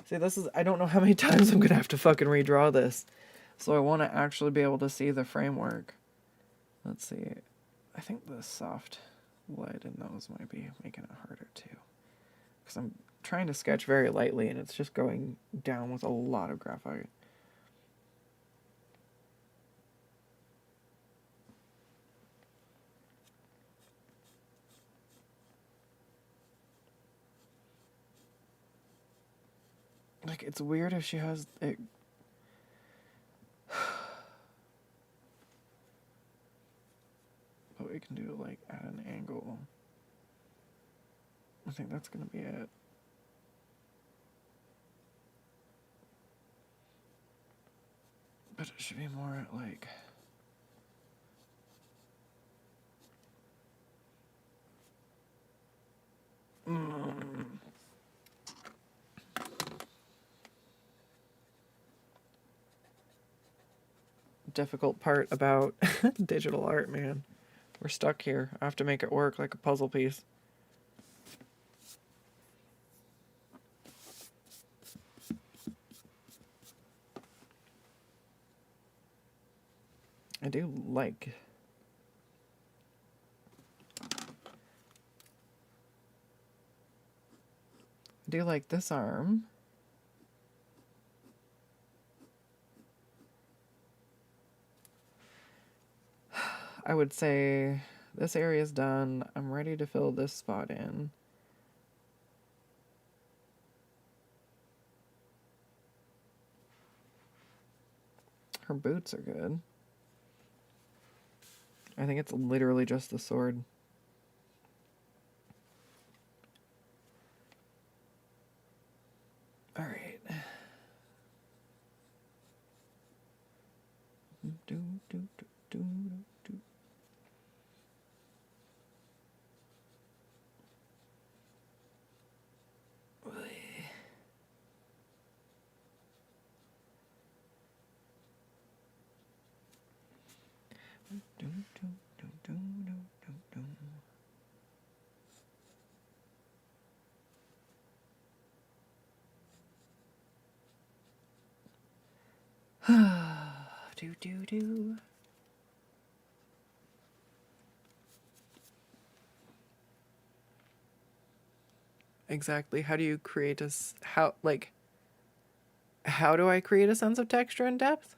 Speaker 1: See, this is... I don't know how many times I'm gonna have to fucking redraw this. So I want to actually be able to see the framework. Let's see. I think the soft light in those might be making it harder too. Because I'm trying to sketch very lightly and it's just going down with a lot of graphite. Like, it's weird if she has it. But we can do, like, at an angle. I think that's gonna be it. But it should be more, like... Difficult part about digital art, man. We're stuck here. I have to make it work like a puzzle piece. I do like... this arm. I would say this area is done. I'm ready to fill this spot in. Her boots are good. I think it's literally just the sword. All right. Do. Exactly. How do you create a how do I create a sense of texture and depth?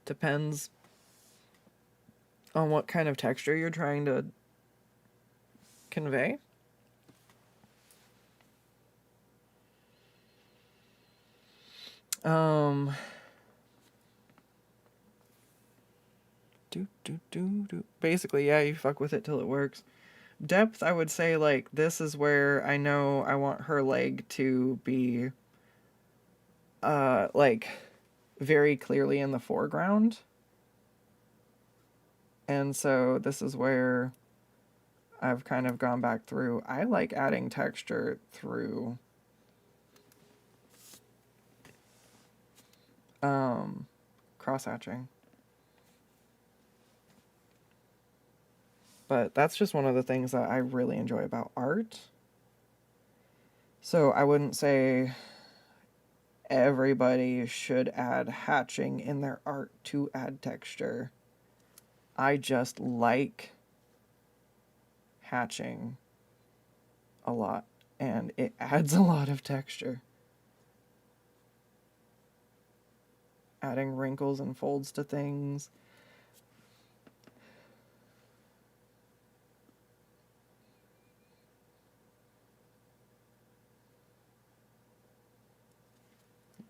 Speaker 1: Depends on what kind of texture you're trying to convey. Basically, yeah, you fuck with it till it works. Depth, I would say, like, this is where I know I want her leg to be, like, very clearly in the foreground. And so this is where I've kind of gone back through. I like adding texture through cross-hatching. But that's just one of the things that I really enjoy about art. So I wouldn't say everybody should add hatching in their art to add texture. I just like hatching a lot, and it adds a lot of texture. Adding wrinkles and folds to things.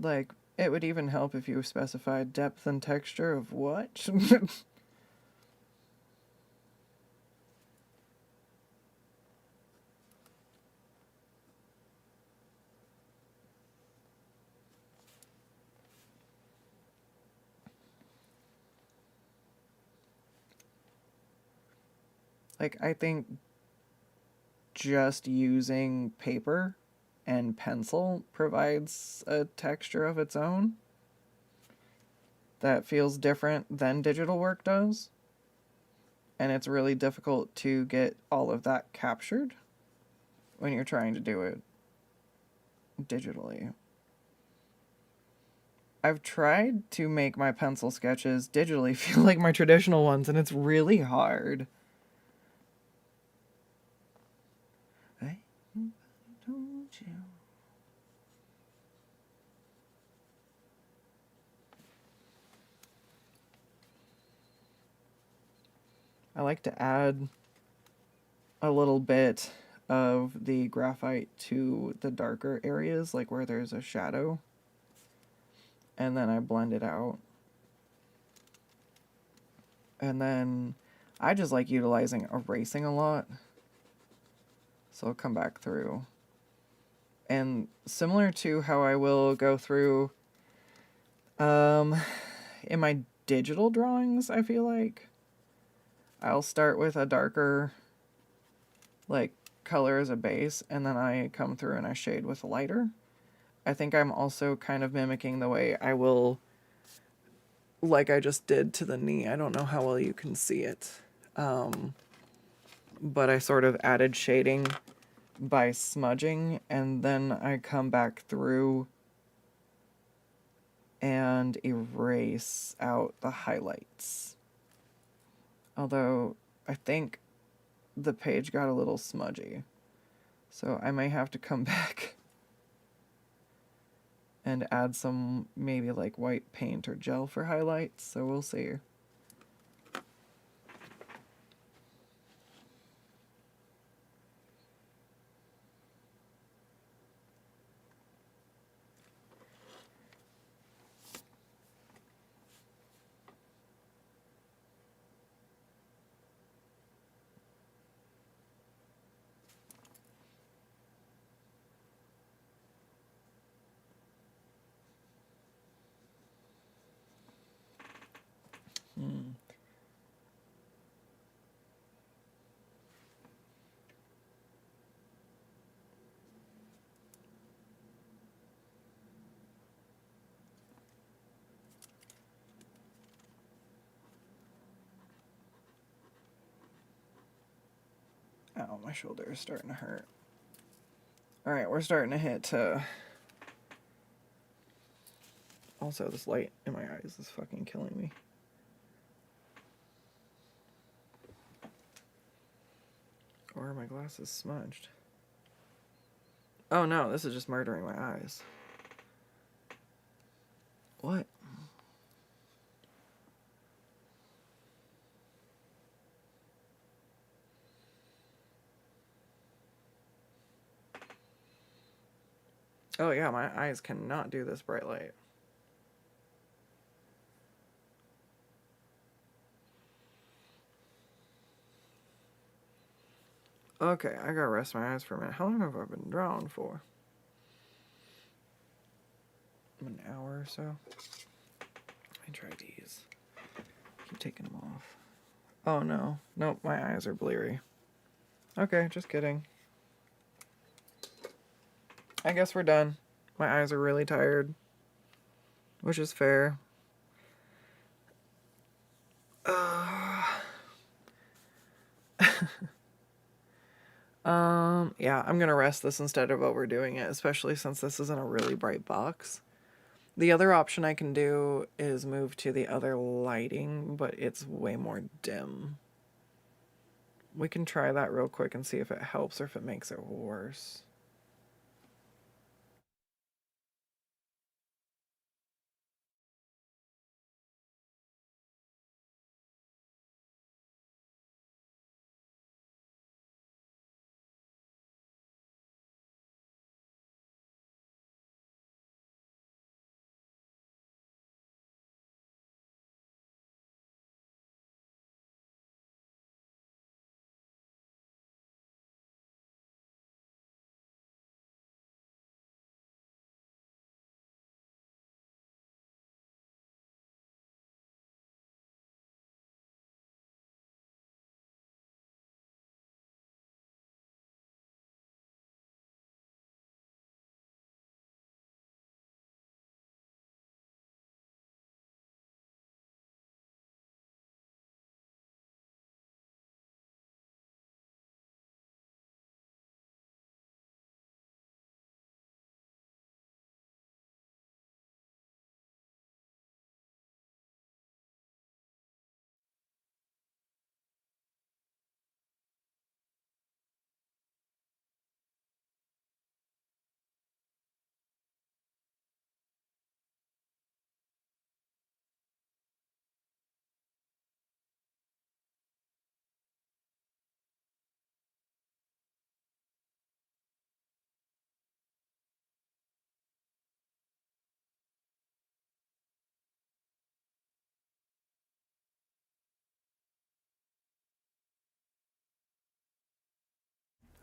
Speaker 1: Like, it would even help if you specified depth and texture of what? Like, I think just using paper and pencil provides a texture of its own that feels different than digital work does. And it's really difficult to get all of that captured when you're trying to do it digitally. I've tried to make my pencil sketches digitally feel like my traditional ones, and it's really hard. I told you. I like to add a little bit of the graphite to the darker areas, like where there's a shadow, and then I blend it out. And then I just like utilizing erasing a lot, so I'll come back through. And similar to how I will go through in my digital drawings, I feel like I'll start with a darker like color as a base, and then I come through and I shade with lighter. I think I'm also kind of mimicking the way I will, like I just did to the knee. I don't know how well you can see it, but I sort of added shading by smudging, and then I come back through and erase out the highlights. Although I think the page got a little smudgy, so I may have to come back and add some maybe like white paint or gel for highlights, so we'll see. Ow, my shoulder is starting to hurt. Alright, we're starting to hit, also, this light in my eyes is fucking killing me. Or are my glasses smudged? Oh no, this is just murdering my eyes. What? Oh yeah, my eyes cannot do this bright light. Okay, I gotta rest my eyes for a minute. How long have I been drawing for? An hour or so? Let me try these. Keep taking them off. Oh no. Nope, my eyes are bleary. Okay, just kidding. I guess we're done. My eyes are really tired, which is fair. Yeah, I'm gonna rest this instead of overdoing it, especially since this isn't a really bright box. The other option I can do is move to the other lighting, but it's way more dim. We can try that real quick and see if it helps or if it makes it worse.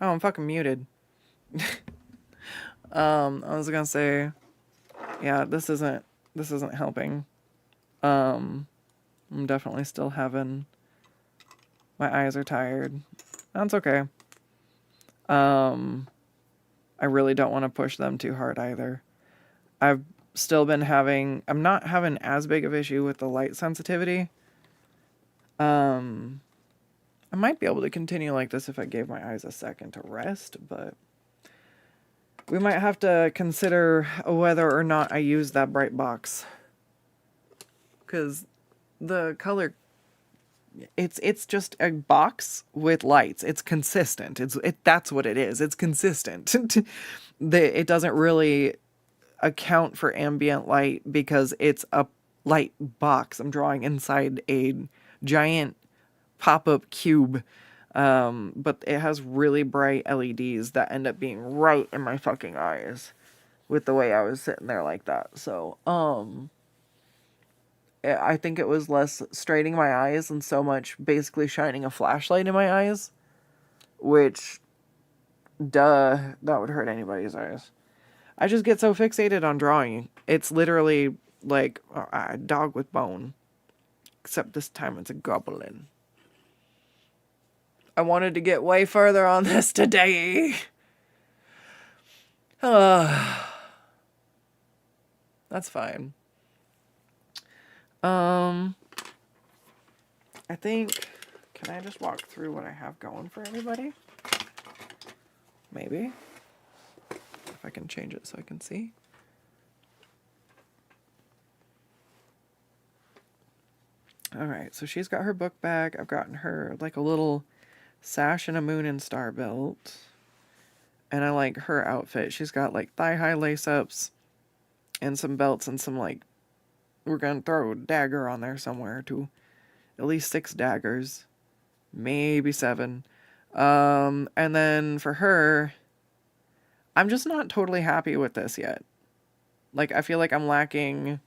Speaker 1: Oh, I'm fucking muted. I was gonna say, yeah, this isn't helping. I'm definitely still having, my eyes are tired. That's okay. I really don't want to push them too hard either. I've still been having, I'm not having as big of issue with the light sensitivity. I might be able to continue like this if I gave my eyes a second to rest, but we might have to consider whether or not I use that bright box. Because the color, it's just a box with lights. It's consistent. That's what it is. It's consistent. It doesn't really account for ambient light because it's a light box I'm drawing inside a giant pop-up cube. But it has really bright LEDs that end up being right in my fucking eyes with the way I was sitting there like that. So, I think it was less straining my eyes and so much basically shining a flashlight in my eyes, which, duh, that would hurt anybody's eyes. I just get so fixated on drawing. It's literally like a dog with bone, except this time it's a goblin. I wanted to get way further on this today. That's fine. I think, can I just walk through what I have going for everybody? Maybe. If I can change it so I can see. Alright, so she's got her book bag. I've gotten her like a little sash and a moon and star belt. And I like her outfit. She's got like thigh-high lace-ups and some belts and some like, we're gonna throw a dagger on there somewhere too. At least 6 daggers. Maybe 7. And then for her, I'm just not totally happy with this yet. Like, I feel like I'm lacking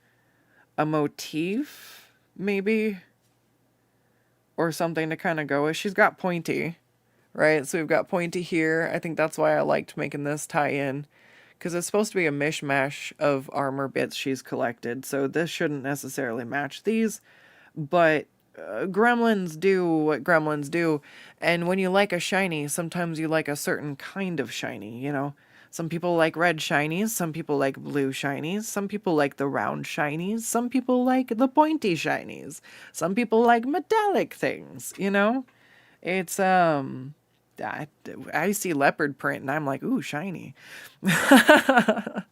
Speaker 1: a motif, maybe, or something to kind of go with. She's got pointy, right? So we've got pointy here. I think that's why I liked making this tie-in, because it's supposed to be a mishmash of armor bits she's collected. So this shouldn't necessarily match these, but gremlins do what gremlins do. And when you like a shiny, sometimes you like a certain kind of shiny, you know? Some people like red shinies, some people like blue shinies, some people like the round shinies, some people like the pointy shinies, some people like metallic things, you know? It's, I see leopard print and I'm like, ooh, shiny. Hot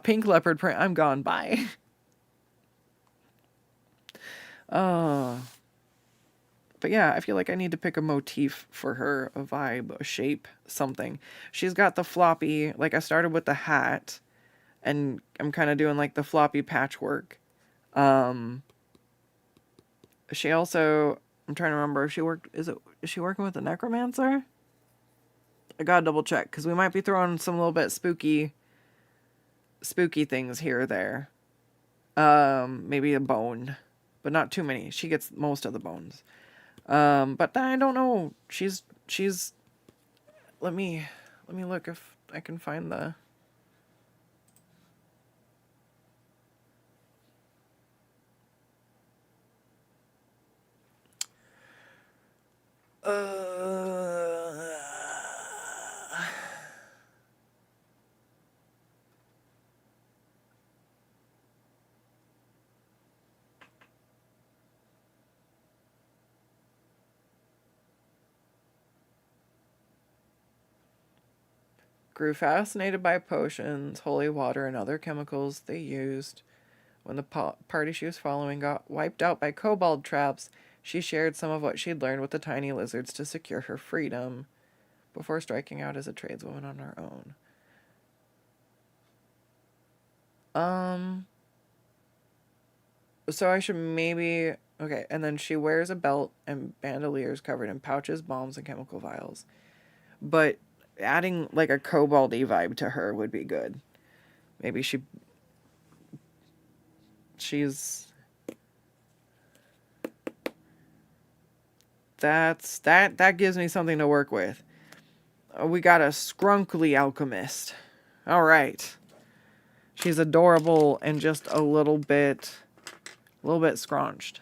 Speaker 1: pink leopard print, I'm gone, bye. But yeah, I feel like I need to pick a motif for her, a vibe, a shape, something. She's got the floppy, like I started with the hat, and I'm kind of doing like the floppy patchwork. She also, I'm trying to remember if she worked, is she working with a necromancer? I gotta double check, because we might be throwing some little bit spooky things here or there. Maybe a bone, but not too many. She gets most of the bones. But I don't know. She's, let me look if I can find the, grew fascinated by potions, holy water, and other chemicals they used. When the party she was following got wiped out by kobold traps, she shared some of what she'd learned with the tiny lizards to secure her freedom before striking out as a tradeswoman on her own. So I should maybe... Okay, and then she wears a belt and bandoliers covered in pouches, bombs, and chemical vials. But adding like a kobold-y vibe to her would be good. Maybe she's that gives me something to work with. We got a Skrunkly alchemist. All right. She's adorable and just a little bit scrunched.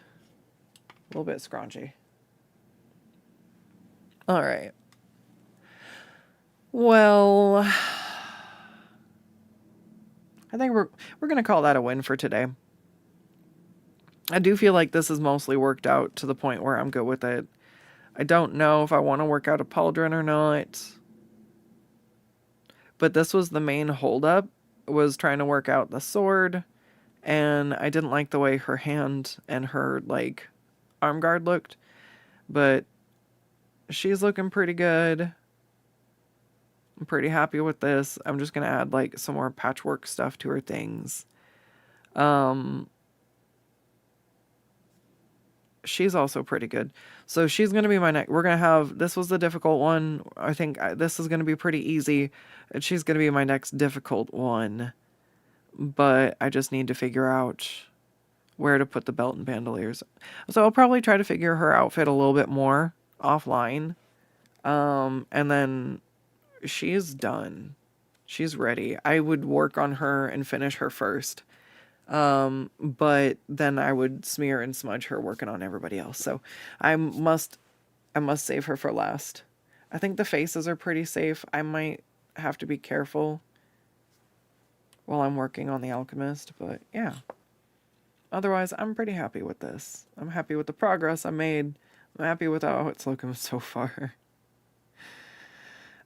Speaker 1: A little bit scrunchy. All right. Well, I think we're going to call that a win for today. I do feel like this is mostly worked out to the point where I'm good with it. I don't know if I want to work out a pauldron or not. But this was the main holdup, was trying to work out the sword. And I didn't like the way her hand and her, like, arm guard looked. But she's looking pretty good. I'm pretty happy with this. I'm just going to add, like, some more patchwork stuff to her things. She's also pretty good. So she's going to be my next. We're going to have, this was the difficult one. I think this is going to be pretty easy. And she's going to be my next difficult one. But I just need to figure out where to put the belt and bandoliers. So I'll probably try to figure her outfit a little bit more offline. And then she's done. She's ready. I would work on her and finish her first. But then I would smear and smudge her working on everybody else. So I must save her for last. I think the faces are pretty safe. I might have to be careful while I'm working on the alchemist, but yeah. Otherwise, I'm pretty happy with this. I'm happy with the progress I made. I'm happy with how it's looking so far.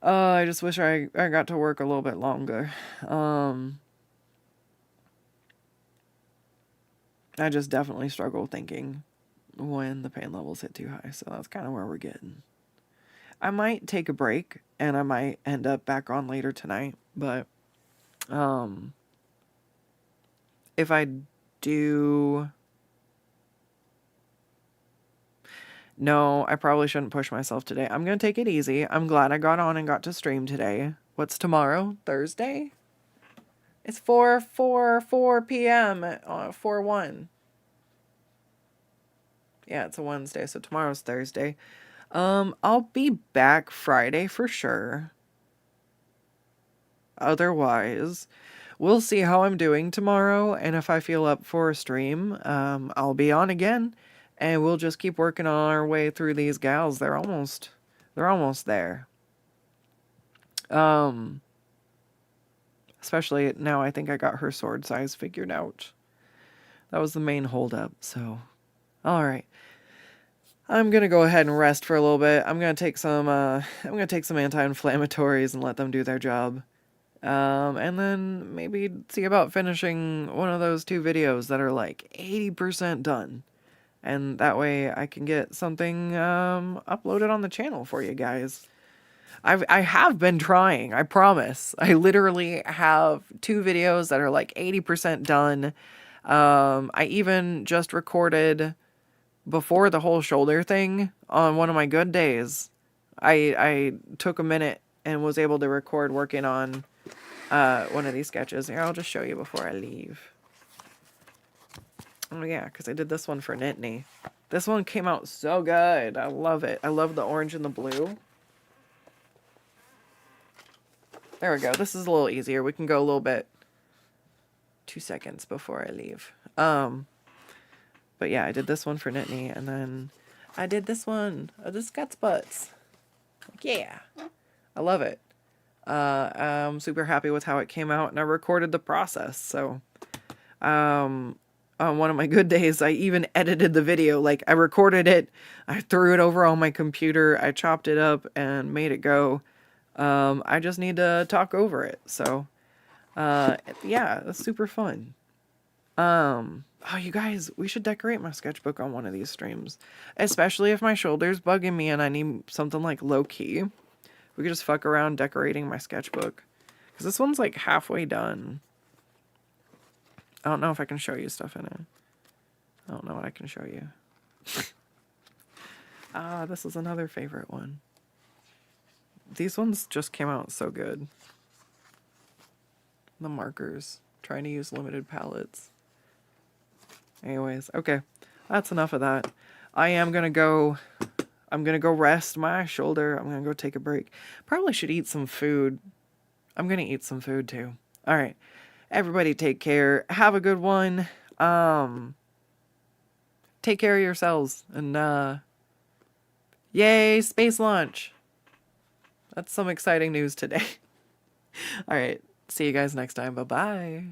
Speaker 1: I just wish I got to work a little bit longer. I just definitely struggle thinking when the pain levels hit too high, so that's kind of where we're getting. I might take a break, and I might end up back on later tonight, but if I do... No, I probably shouldn't push myself today. I'm going to take it easy. I'm glad I got on and got to stream today. What's tomorrow? Thursday? It's 4 p.m. 4/1. Yeah, it's a Wednesday, so tomorrow's Thursday. I'll be back Friday for sure. Otherwise, we'll see how I'm doing tomorrow, and if I feel up for a stream, I'll be on again, and we'll just keep working on our way through these gals. They're almost there. Especially now I think I got her sword size figured out. That was the main holdup, so... Alright. I'm gonna go ahead and rest for a little bit. I'm gonna take some anti-inflammatories and let them do their job. And then maybe see about finishing one of those 2 videos that are like 80% done. And that way I can get something uploaded on the channel for you guys. I have been trying, I promise. I literally have 2 videos that are like 80% done. I even just recorded before the whole shoulder thing on one of my good days. I took a minute and was able to record working on one of these sketches. Here, I'll just show you before I leave. Oh yeah, because I did this one for Nittany. This one came out so good. I love it. I love the orange and the blue. There we go. This is a little easier. We can go a little bit. 2 seconds before I leave. But yeah, I did this one for Nittany, and then I did this one. The Skuttz butts. Like, yeah. I love it. I'm super happy with how it came out, and I recorded the process. So, on one of my good days, I even edited the video. Like, I recorded it, I threw it over on my computer, I chopped it up, and made it go. I just need to talk over it. So, yeah, it's super fun. Oh, you guys, we should decorate my sketchbook on one of these streams. Especially if my shoulder's bugging me and I need something like low-key. We could just fuck around decorating my sketchbook. Because this one's like halfway done. I don't know if I can show you stuff in it. I don't know what I can show you. This is another favorite one. These ones just came out so good. The markers. Trying to use limited palettes. Anyways, okay. That's enough of that. I am gonna go I'm gonna go rest my shoulder. I'm gonna go take a break. Probably should eat some food. I'm gonna eat some food too. All right. Everybody take care. Have a good one. Take care of yourselves. And, yay, space launch. That's some exciting news today. All right. See you guys next time. Bye-bye.